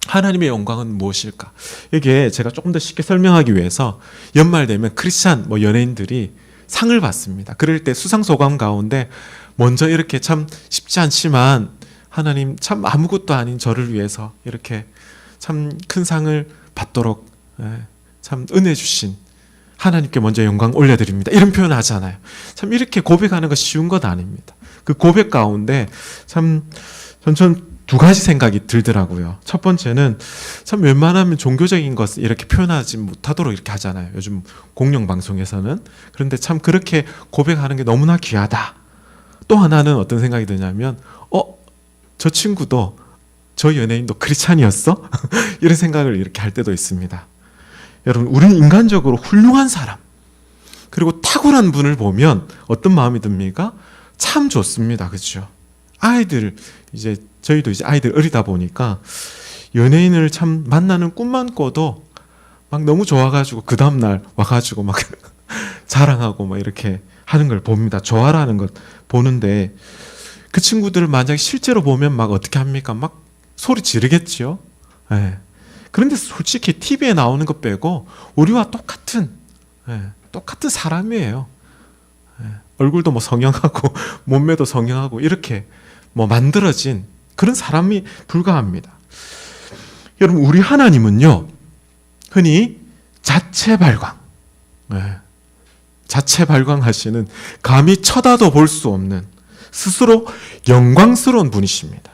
하나님의 영광은 무엇일까? 이게 제가 조금 더 쉽게 설명하기 위해서 연말 되면 크리스찬 뭐 연예인들이 상을 받습니다. 그럴 때 수상 소감 가운데 먼저 이렇게 참 쉽지 않지만 하나님 참 아무것도 아닌 저를 위해서 이렇게 참 큰 상을 받도록 참 은혜 주신 하나님께 먼저 영광 올려드립니다. 이런 표현을 하잖아요. 참 이렇게 고백하는 것이 쉬운 것 아닙니다. 그 고백 가운데 참 전 두 가지 생각이 들더라고요. 첫 번째는 참 웬만하면 종교적인 것을 이렇게 표현하지 못하도록 이렇게 하잖아요. 요즘 공영방송에서는. 그런데 참 그렇게 고백하는 게 너무나 귀하다. 또 하나는 어떤 생각이 드냐면 저 친구도, 저 연예인도 크리스찬이었어? 이런 생각을 이렇게 할 때도 있습니다. 여러분 우리는 인간적으로 훌륭한 사람 그리고 탁월한 분을 보면 어떤 마음이 듭니까? 참 좋습니다. 그렇죠? 저희도 이제 아이들 어리다 보니까 연예인을 참 만나는 꿈만 꿔도 막 너무 좋아가지고 그 다음날 와가지고 막 자랑하고 막 이렇게 하는 걸 봅니다. 좋아라는 것 보는데 그 친구들을 만약에 실제로 보면 막 어떻게 합니까? 막 소리 지르겠지요. 예. 그런데 솔직히 TV에 나오는 것 빼고 우리와 똑같은 사람이에요. 예. 얼굴도 뭐 성형하고 몸매도 성형하고 이렇게 뭐 만들어진 그런 사람이 불과합니다. 여러분 우리 하나님은요 흔히 자체 발광, 자체 발광하시는 감히 쳐다도 볼 수 없는 스스로 영광스러운 분이십니다.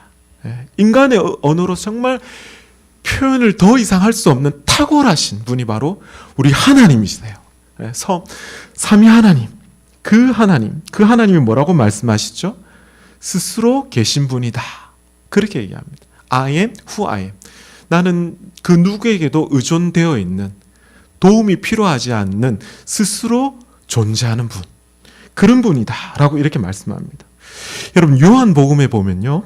인간의 언어로 정말 표현을 더 이상 할 수 없는 탁월하신 분이 바로 우리 하나님이시세요. 삼위 하나님, 그 하나님이 뭐라고 말씀하시죠? 스스로 계신 분이다. 그렇게 얘기합니다. I am who I am. 나는 그 누구에게도 의존되어 있는, 도움이 필요하지 않는 스스로 존재하는 분, 그런 분이다 라고 이렇게 말씀합니다. 여러분 요한복음에 보면요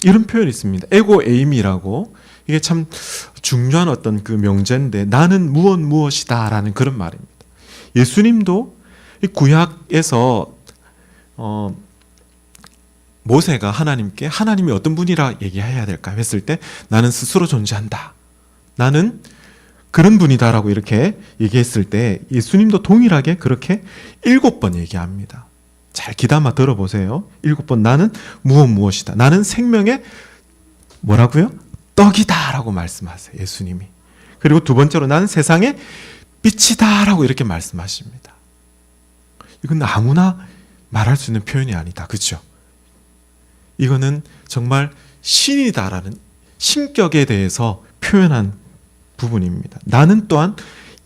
이런 표현이 있습니다. 에고 에임이라고, 이게 참 중요한 어떤 그 명제인데, 나는 무엇이다 라는 그런 말입니다. 예수님도 이 구약에서 모세가 하나님께 하나님이 어떤 분이라 얘기해야 될까 했을 때 나는 스스로 존재한다, 나는 그런 분이다라고 이렇게 얘기했을 때 예수님도 동일하게 그렇게 7번 얘기합니다. 잘 귀담아 들어보세요. 7번 나는 무엇이다, 나는 생명의 뭐라고요? 떡이다 라고 말씀하세요, 예수님이. 그리고 두 번째로 나는 세상의 빛이다 라고 이렇게 말씀하십니다. 이건 아무나 말할 수 있는 표현이 아니다, 그렇죠? 이거는 정말 신이다라는 신격에 대해서 표현한 부분입니다. 나는 또한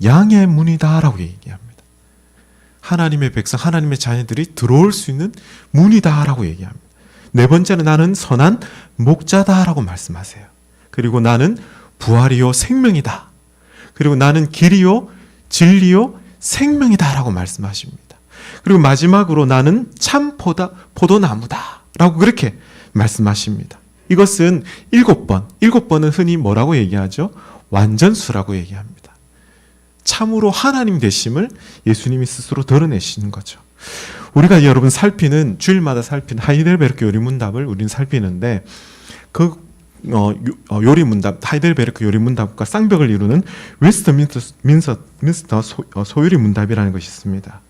양의 문이다 라고 얘기합니다. 하나님의 백성, 하나님의 자녀들이 들어올 수 있는 문이다 라고 얘기합니다. 네 번째는 나는 선한 목자다 라고 말씀하세요. 그리고 나는 부활이요 생명이다. 그리고 나는 길이요 진리요 생명이다 라고 말씀하십니다. 그리고 마지막으로 나는 참 포도나무다 라고 그렇게 말씀하십니다. 이것은 7번은 흔히 뭐라고 얘기하죠? 완전수라고 얘기합니다. 참으로 하나님 되심을 예수님이 스스로 드러내시는 거죠. 우리가 여러분 주일마다 살피는 하이델베르크 요리문답을 우리는 살피는데, 그 요리문답, 하이델베르크 요리문답과 쌍벽을 이루는 웨스트민스터 소요리문답이라는 것이 있습니다.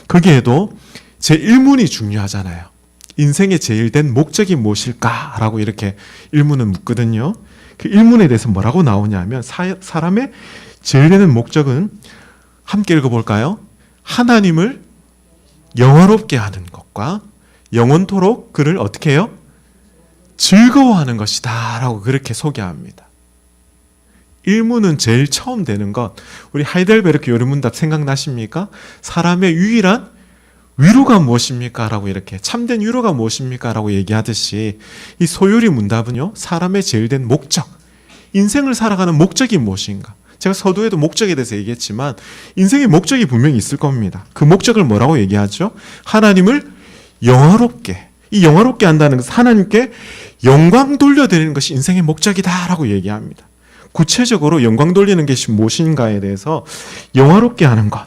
거기에도 제1문이 중요하잖아요. 인생의 제일 된 목적이 무엇일까라고 이렇게 1문은 묻거든요. 그 1문에 대해서 뭐라고 나오냐면, 사람의 제일 되는 목적은 함께 읽어볼까요? 하나님을 영화롭게 하는 것과 영원토록 그를 어떻게 해요? 즐거워하는 것이다 라고 그렇게 소개합니다. 1문은 제일 처음 되는 것, 우리 하이델베르크 요리문답 생각나십니까? 사람의 유일한 위로가 무엇입니까? 라고 이렇게, 참된 위로가 무엇입니까? 라고 얘기하듯이 이 소요리 문답은요, 사람의 제일 된 목적, 인생을 살아가는 목적이 무엇인가. 제가 서두에도 목적에 대해서 얘기했지만 인생의 목적이 분명히 있을 겁니다. 그 목적을 뭐라고 얘기하죠? 하나님을 영화롭게, 이 영화롭게 한다는 것은 하나님께 영광 돌려드리는 것이 인생의 목적이다 라고 얘기합니다. 구체적으로 영광 돌리는 것이 무엇인가에 대해서 영화롭게 하는 것,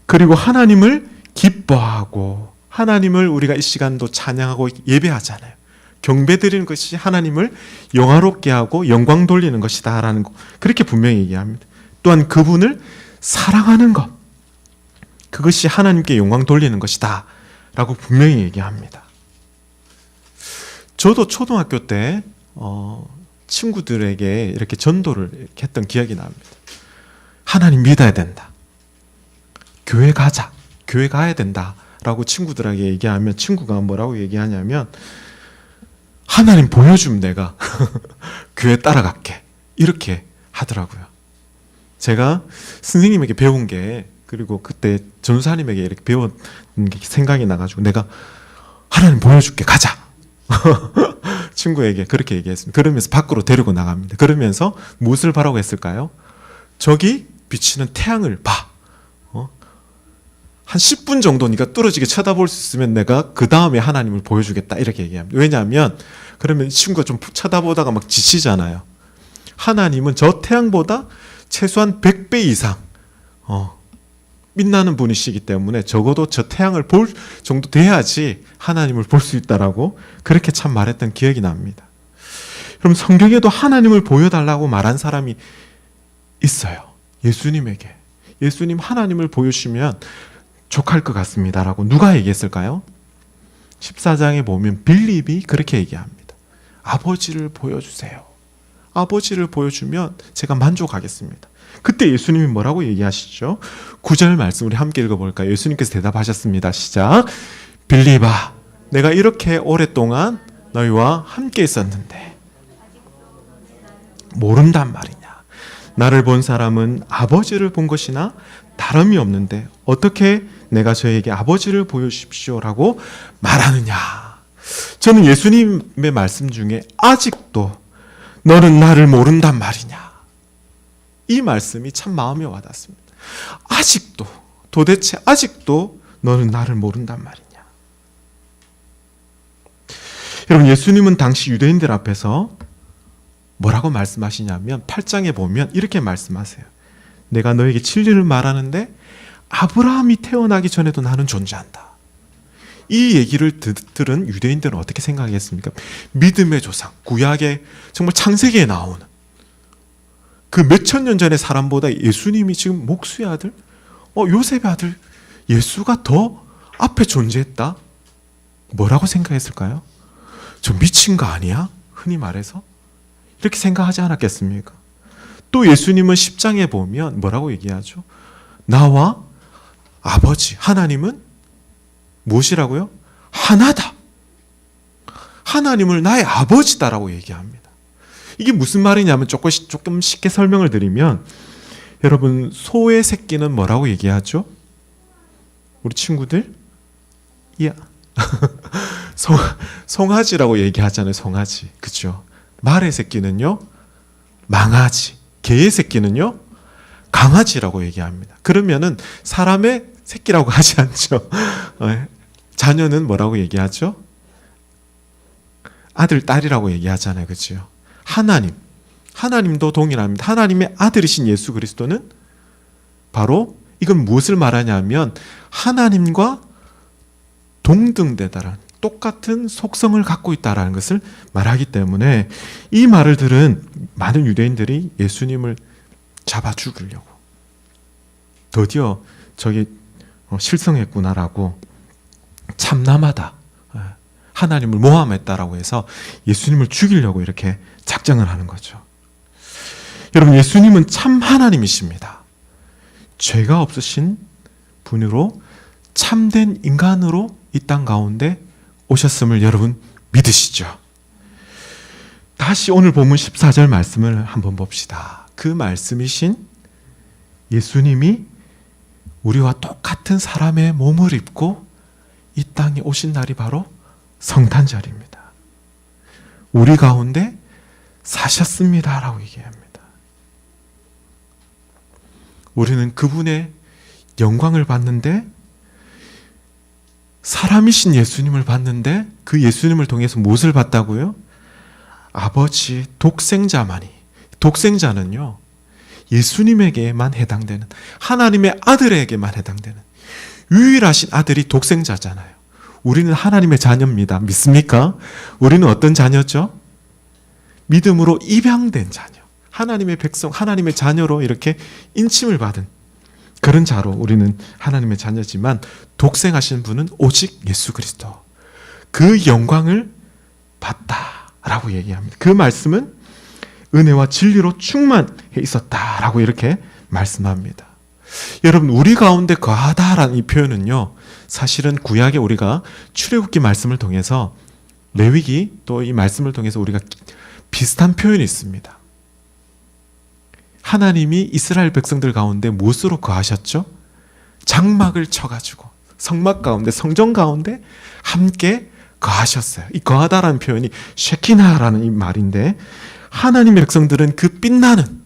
그리고 하나님을 기뻐하고, 하나님을 우리가 이 시간도 찬양하고 예배하잖아요. 경배드리는 것이 하나님을 영화롭게 하고 영광 돌리는 것이다 라는 것, 그렇게 분명히 얘기합니다. 또한 그분을 사랑하는 것, 그것이 하나님께 영광 돌리는 것이다 라고 분명히 얘기합니다. 저도 초등학교 때 친구들에게 이렇게 전도를 이렇게 했던 기억이 납니다. 하나님 믿어야 된다, 교회 가자, 교회 가야 된다 라고 친구들에게 얘기하면 친구가 뭐라고 얘기하냐면, 하나님 보여주면 내가 교회 따라갈게, 이렇게 하더라고요. 제가 선생님에게 배운 게, 그리고 그때 전사님에게 이렇게 배운 게 생각이 나가지고 내가 하나님 보여줄게, 가자. 친구에게 그렇게 얘기했습니다. 그러면서 밖으로 데리고 나갑니다. 그러면서 무엇을 바라고 했을까요? 저기 비치는 태양을 봐. 한 10분 정도니까 뚫어지게 쳐다볼 수 있으면 내가 그 다음에 하나님을 보여주겠다, 이렇게 얘기합니다. 왜냐하면 그러면 친구가 좀 쳐다보다가 막 지치잖아요. 하나님은 저 태양보다 최소한 100배 이상 빛나는 분이시기 때문에 적어도 저 태양을 볼 정도 돼야지 하나님을 볼 수 있다라고 그렇게 참 말했던 기억이 납니다. 그럼 성경에도 하나님을 보여달라고 말한 사람이 있어요. 예수님에게. 예수님 하나님을 보여주시면 족할 것 같습니다라고 누가 얘기했을까요? 14장에 보면 빌립이 그렇게 얘기합니다. 아버지를 보여주세요. 아버지를 보여주면 제가 만족하겠습니다. 그때 예수님이 뭐라고 얘기하시죠? 9절 말씀 우리 함께 읽어볼까요? 예수님께서 대답하셨습니다. 시작. 빌립아, 내가 이렇게 오랫동안 너희와 함께 있었는데 모른단 말이냐? 나를 본 사람은 아버지를 본 것이나 다름이 없는데 어떻게 내가 저에게 아버지를 보여주십시오라고 말하느냐? 저는 예수님의 말씀 중에 아직도 너는 나를 모른단 말이냐? 이 말씀이 참 마음에 와닿습니다. 아직도, 도대체 아직도 너는 나를 모른단 말이냐? 여러분, 예수님은 당시 유대인들 앞에서 뭐라고 말씀하시냐면 8장에 보면 이렇게 말씀하세요. 내가 너에게 진리를 말하는데 아브라함이 태어나기 전에도 나는 존재한다. 이 얘기를 들은 유대인들은 어떻게 생각했습니까? 믿음의 조상, 구약의 정말 창세기에 나오는 그 몇천 년 전의 사람보다 예수님이 지금 목수의 아들, 요셉의 아들 예수가 더 앞에 존재했다? 뭐라고 생각했을까요? 저 미친 거 아니야? 흔히 말해서 이렇게 생각하지 않았겠습니까? 또 예수님은 10장에 보면 뭐라고 얘기하죠? 나와 아버지 하나님은 무엇이라고요? 하나다. 하나님을 나의 아버지다라고 얘기합니다. 이게 무슨 말이냐면 조금 쉽게 설명을 드리면, 여러분 소의 새끼는 뭐라고 얘기하죠? 우리 친구들? 야. 송아지라고 얘기하잖아요. 송아지. 그렇죠? 말의 새끼는요? 망아지. 개의 새끼는요? 강아지라고 얘기합니다. 그러면은 사람의 새끼라고 하지 않죠. 자녀는 뭐라고 얘기하죠? 아들, 딸이라고 얘기하잖아요. 그렇죠? 하나님도 동일합니다. 하나님의 아들이신 예수 그리스도는 바로 이건 무엇을 말하냐면 하나님과 동등되다라는 똑같은 속성을 갖고 있다라는 것을 말하기 때문에 이 말을 들은 많은 유대인들이 예수님을 잡아 죽이려고, 드디어 저기 실성했구나라고, 참남하다, 하나님을 모함했다라고 해서 예수님을 죽이려고 이렇게 작정을 하는 거죠. 여러분, 예수님은 참 하나님이십니다. 죄가 없으신 분으로 참된 인간으로 이 땅 가운데 오셨음을 여러분 믿으시죠? 다시 오늘 본문 14절 말씀을 한번 봅시다. 그 말씀이신 예수님이 우리와 똑같은 사람의 몸을 입고 이 땅에 오신 날이 바로 성탄절입니다. 우리 가운데 사셨습니다라고 얘기합니다. 우리는 그분의 영광을 봤는데, 사람이신 예수님을 봤는데 그 예수님을 통해서 무엇을 봤다고요? 아버지 독생자만이, 독생자는요 예수님에게만 해당되는, 하나님의 아들에게만 해당되는 유일하신 아들이 독생자잖아요. 우리는 하나님의 자녀입니다. 믿습니까? 우리는 어떤 자녀죠? 믿음으로 입양된 자녀, 하나님의 백성, 하나님의 자녀로 이렇게 인침을 받은 그런 자로 우리는 하나님의 자녀지만, 독생하신 분은 오직 예수 그리스도, 그 영광을 봤다라고 얘기합니다. 그 말씀은 은혜와 진리로 충만해 있었다라고 이렇게 말씀합니다. 여러분, 우리 가운데 거하다라는 이 표현은요, 사실은 구약에 우리가 출애굽기 말씀을 통해서, 레위기 또 이 말씀을 통해서 우리가 비슷한 표현이 있습니다. 하나님이 이스라엘 백성들 가운데 무엇으로 거하셨죠? 장막을 쳐가지고 성막 가운데, 성전 가운데 함께 거하셨어요. 이 거하다라는 표현이 쉐키나라는 이 말인데, 하나님의 백성들은 그 빛나는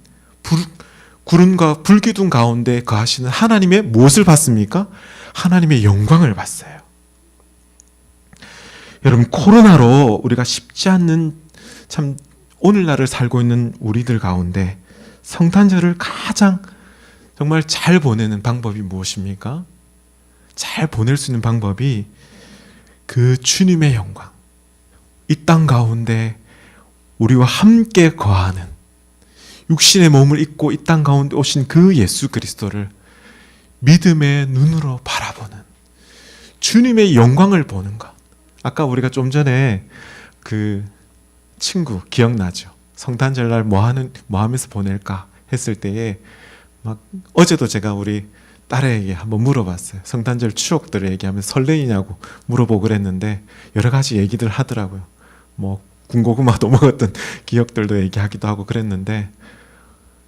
구름과 불기둥 가운데 거하시는 하나님의 무엇을 봤습니까? 하나님의 영광을 봤어요. 여러분, 코로나로 우리가 쉽지 않는 참 오늘날을 살고 있는 우리들 가운데 성탄절을 가장 정말 잘 보내는 방법이 무엇입니까? 잘 보낼 수 있는 방법이 그 주님의 영광, 이 땅 가운데 우리와 함께 거하는, 육신의 몸을 입고 이 땅 가운데 오신 그 예수 그리스도를 믿음의 눈으로 바라보는, 주님의 영광을 보는 것. 아까 우리가 좀 전에 그 친구 기억나죠? 성탄절날 뭐 하면서 보낼까 했을 때에 막 어제도 제가 우리 딸에게 한번 물어봤어요. 성탄절 추억들을 얘기하면서 설레이냐고 물어보고 그랬는데 여러 가지 얘기들 하더라고요. 뭐 군고구마도 먹었던 기억들도 얘기하기도 하고 그랬는데,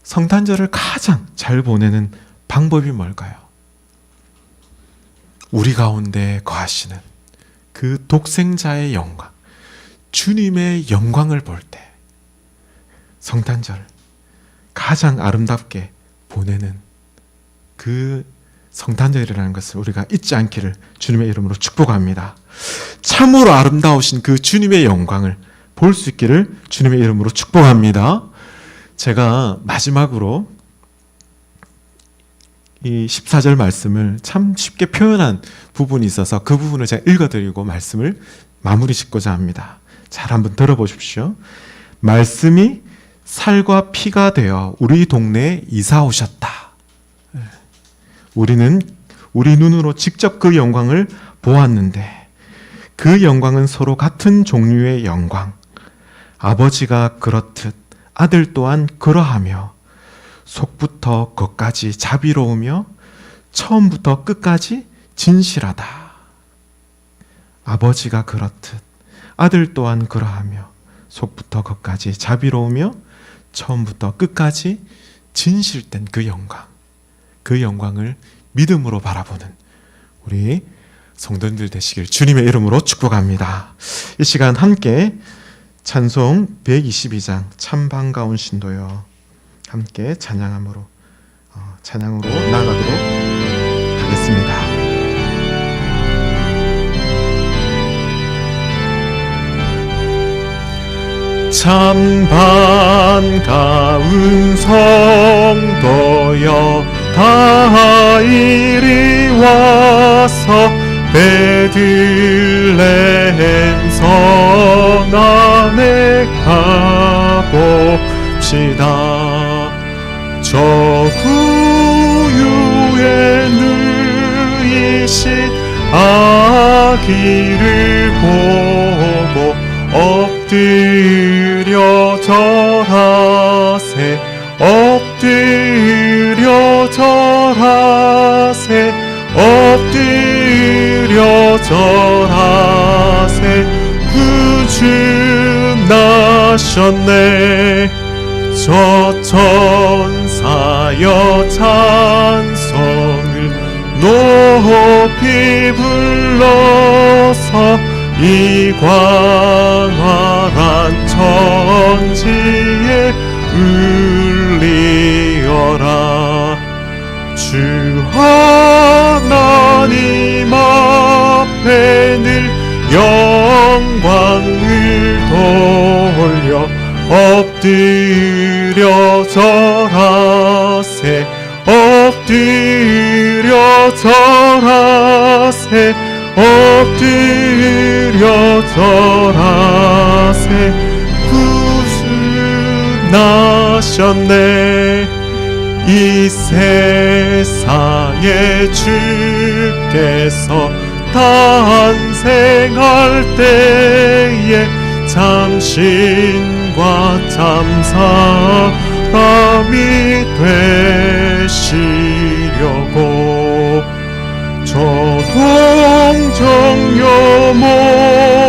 성탄절을 가장 잘 보내는 방법이 뭘까요? 우리 가운데 거하시는 그 독생자의 영광, 주님의 영광을 볼 때 성탄절 가장 아름답게 보내는 그 성탄절이라는 것을 우리가 잊지 않기를 주님의 이름으로 축복합니다. 참으로 아름다우신 그 주님의 영광을 볼 수 있기를 주님의 이름으로 축복합니다. 제가 마지막으로 이 14절 말씀을 참 쉽게 표현한 부분이 있어서 그 부분을 제가 읽어드리고 말씀을 마무리 짓고자 합니다. 잘 한번 들어보십시오. 말씀이 살과 피가 되어 우리 동네에 이사 오셨다. 우리는 우리 눈으로 직접 그 영광을 보았는데 그 영광은 서로 같은 종류의 영광. 아버지가 그렇듯 아들 또한 그러하며 속부터 겉까지 자비로우며 처음부터 끝까지 진실하다. 아버지가 그렇듯 아들 또한 그러하며 속부터 겉까지 자비로우며 처음부터 끝까지 진실된 그 영광, 그 영광을 믿음으로 바라보는 우리 성도님들 되시길 주님의 이름으로 축복합니다. 이 시간 함께 찬송 122장 참 반가운 신도여 함께 찬양으로 나아가도록 하겠습니다. 참 반가운 성도여 다 이리 와서 베들레헴 성 안에 가봅시다. 저 구유에 누이신 아기를 보고 엎드려 절하세 엎드려 절하세 엎드려 절하세 구주 나셨네. 저 천사여 찬송을 높이 불러서 이 광활한 천지에 울리어라. 주 하나님 앞에 늘 영광을 돌려 엎드려 절하세 엎드려 절하세 엎드려 절하세 구주 나셨네. 이 세상에 주께서 탄생할 때에 참신과 참사람이 되시려고 저 동정녀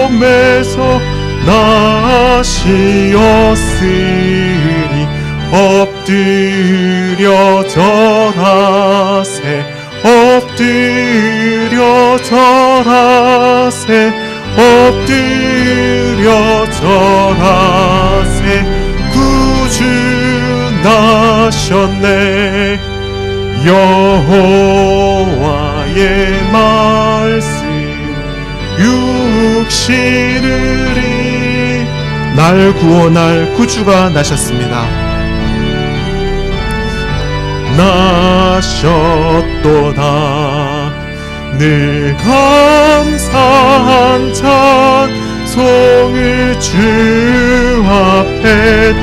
몸에서 나시었으니 엎드려 절하세 엎드려 절하세 엎드려 절하세 구주 나셨네. 여호와의 말씀 육신으리 날 구원할 구주가 나셨습니다. 나 하셨도다. 늘 감사한 찬송을 주 앞에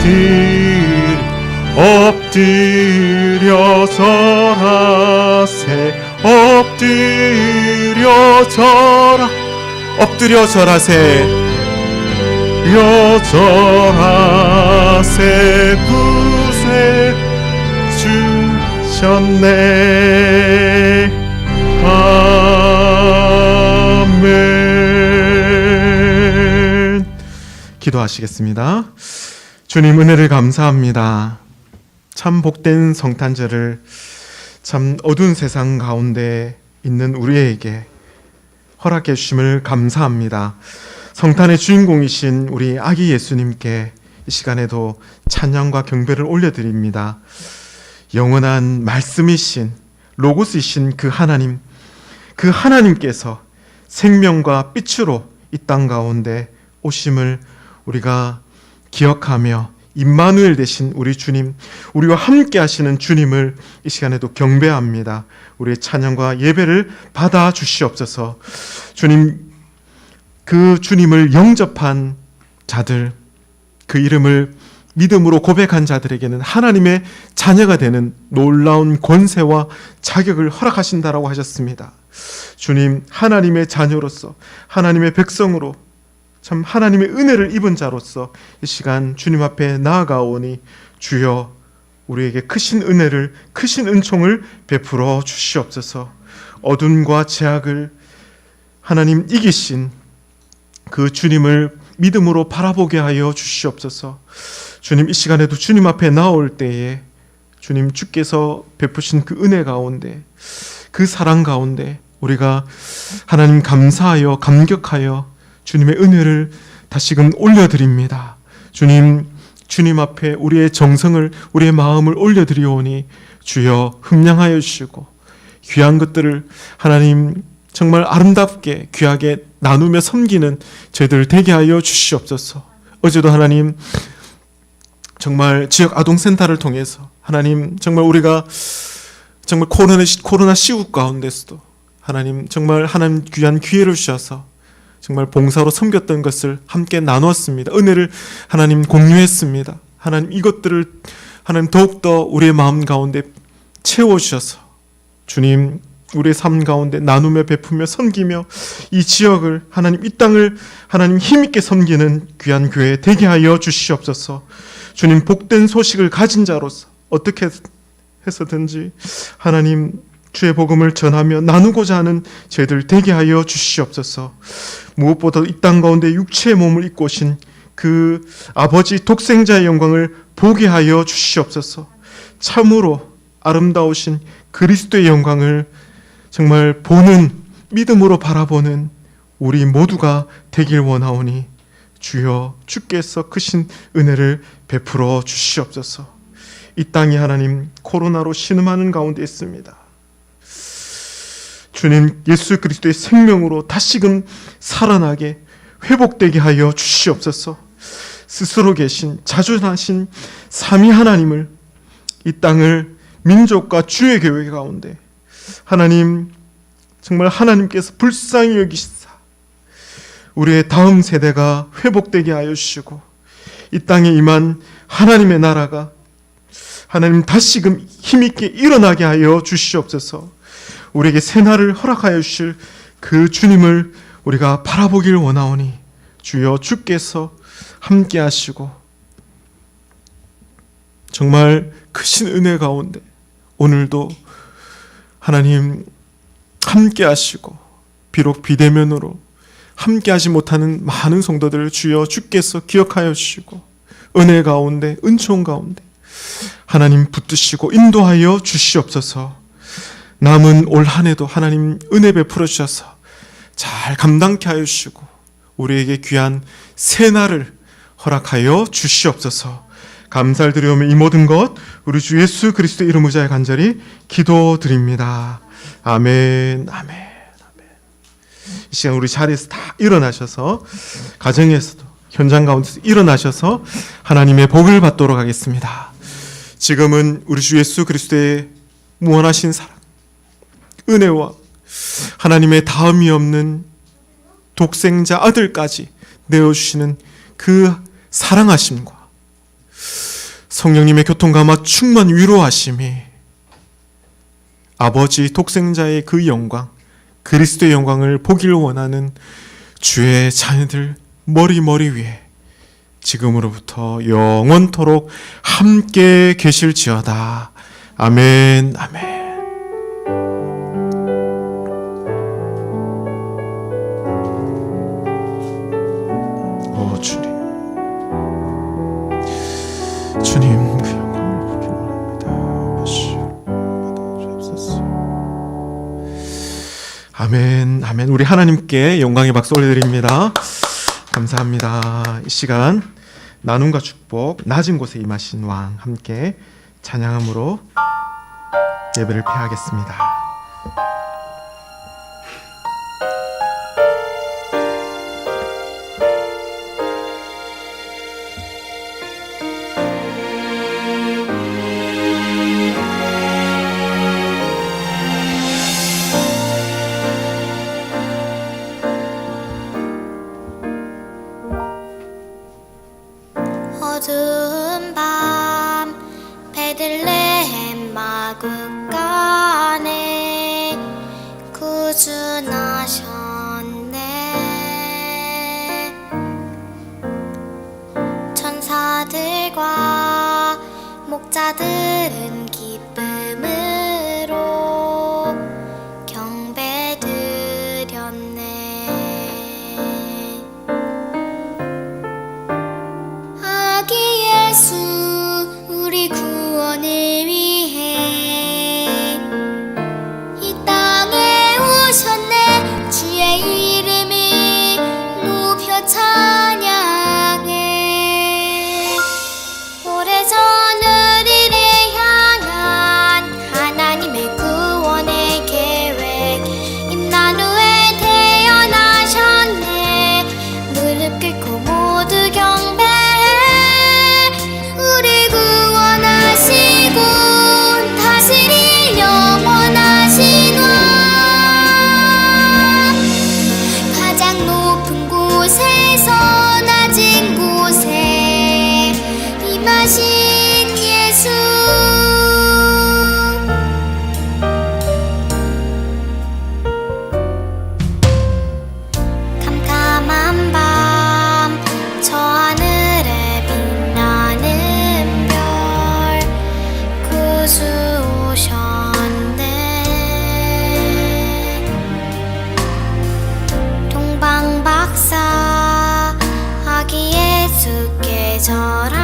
엎드려 절하세. 엎드려 절하세. 절하세. 구세 주셨네. 아멘. 기도하시겠습니다. 주님, 은혜를 감사합니다. 참 복된 성탄절을 참 어두운 세상 가운데 있는 우리에게 허락해 주심을 감사합니다. 성탄의 주인공이신 우리 아기 예수님께 이 시간에도 찬양과 경배를 올려드립니다. 영원한 말씀이신 로고스이신 그 하나님, 그 하나님께서 생명과 빛으로 이 땅 가운데 오심을 우리가 기억하며 임마누엘 되신 우리 주님, 우리와 함께 하시는 주님을 이 시간에도 경배합니다. 우리의 찬양과 예배를 받아 주시옵소서. 주님, 그 주님을 영접한 자들, 그 이름을 믿음으로 고백한 자들에게는 하나님의 자녀가 되는 놀라운 권세와 자격을 허락하신다라고 하셨습니다. 주님, 하나님의 자녀로서, 하나님의 백성으로 참 하나님의 은혜를 입은 자로서 이 시간 주님 앞에 나아가오니 주여, 우리에게 크신 은혜를, 크신 은총을 베풀어 주시옵소서. 어둠과 죄악을 하나님 이기신 그 주님을 믿음으로 바라보게 하여 주시옵소서. 주님, 이 시간에도 주님 앞에 나올 때에 주님, 주께서 베푸신 그 은혜 가운데, 그 사랑 가운데 우리가 하나님 감사하여 감격하여 주님의 은혜를 다시금 올려드립니다. 주님, 주님 앞에 우리의 정성을, 우리의 마음을 올려드리오니 주여 흠량하여 주시고 귀한 것들을 하나님 정말 아름답게 귀하게 나누며 섬기는 저희들 되게 하여 주시옵소서. 어제도 하나님 정말 지역 아동센터를 통해서 하나님 정말 우리가 정말 코로나 시국 가운데서도 하나님 정말 하나님 귀한 기회를 주셔서 정말 봉사로 섬겼던 것을 함께 나누었습니다. 은혜를 하나님 공유했습니다. 하나님 이것들을 하나님 더욱더 우리의 마음 가운데 채워주셔서 주님, 우리의 삶 가운데 나누며 베푸며 섬기며 이 지역을 하나님, 이 땅을 하나님 힘있게 섬기는 귀한 교회 되게 하여 주시옵소서. 주님, 복된 소식을 가진 자로서 어떻게 해서든지 하나님 주의 복음을 전하며 나누고자 하는 저희들 되게 하여 주시옵소서. 무엇보다 이 땅 가운데 육체의 몸을 입고 오신 그 아버지 독생자의 영광을 보게 하여 주시옵소서. 참으로 아름다우신 그리스도의 영광을 정말 보는, 믿음으로 바라보는 우리 모두가 되길 원하오니 주여, 주께서 크신 은혜를 베풀어 주시옵소서. 이 땅이 하나님 코로나로 신음하는 가운데 있습니다. 주님, 예수 그리스도의 생명으로 다시금 살아나게 회복되게 하여 주시옵소서. 스스로 계신 자존하신 삼위 하나님을, 이 땅을 민족과 주의 교회 가운데 하나님 정말 하나님께서 불쌍히 여기시사 우리의 다음 세대가 회복되게 하여 주시고 이 땅에 임한 하나님의 나라가 하나님 다시금 힘있게 일어나게 하여 주시옵소서. 우리에게 새날을 허락하여 주실 그 주님을 우리가 바라보길 원하오니 주여, 주께서 함께 하시고 정말 크신 은혜 가운데 오늘도 하나님 함께 하시고, 비록 비대면으로 함께 하지 못하는 많은 성도들을 주여, 주께서 기억하여 주시고 은혜 가운데, 은총 가운데 하나님 붙드시고 인도하여 주시옵소서. 남은 올 한 해도 하나님 은혜 베풀어 주셔서 잘 감당케 하여 주시고 우리에게 귀한 새날을 허락하여 주시옵소서. 감사를 드리오며 이 모든 것 우리 주 예수 그리스도의 이름 의지하여 간절히 기도드립니다. 아멘, 아멘, 아멘. 이 시간 우리 자리에서 다 일어나셔서, 가정에서도 현장 가운데서 일어나셔서 하나님의 복을 받도록 하겠습니다. 지금은 우리 주 예수 그리스도의 무한하신 사랑, 은혜와 하나님의 다음이 없는 독생자 아들까지 내어주시는 그 사랑하심과 성령님의 교통감화 충만 위로하심이 아버지 독생자의 그 영광, 그리스도의 영광을 보기를 원하는 주의 자녀들 머리 위에 지금으로부터 영원토록 함께 계실지어다. 아멘, 아멘. 오 주님, 주님 그 영광을 보기 원합니다. 받아주옵소서. 아멘, 아멘. 우리 하나님께 영광의 박수 올려드립니다. 감사합니다. 이 시간 나눔과 축복, 낮은 곳에 임하신 왕 함께 찬양함으로 예배를 폐하겠습니다. 어두운 밤 베들레헴 마구간에 구주 나셨네. 천사들과 목자들은 기쁨으로 경배 드렸네. 아기 예수 우리 구원을 위해 이 땅에 오셨네. 주의 이름을 높여 찬양해. 오래전 우리를 향한 하나님의 구원의 계획, 임마누엘 태어나셨네. 무릎 꿇고 모두 경배해. 우리 구원하시고 다스릴 영원하신 왕, 가장 높은 곳에서 낮은 곳에 임하신 예수. 캄캄한 밤 저 하늘에 빛나는 별, 구주 오셨네. 동방박사 아기 예수께 절하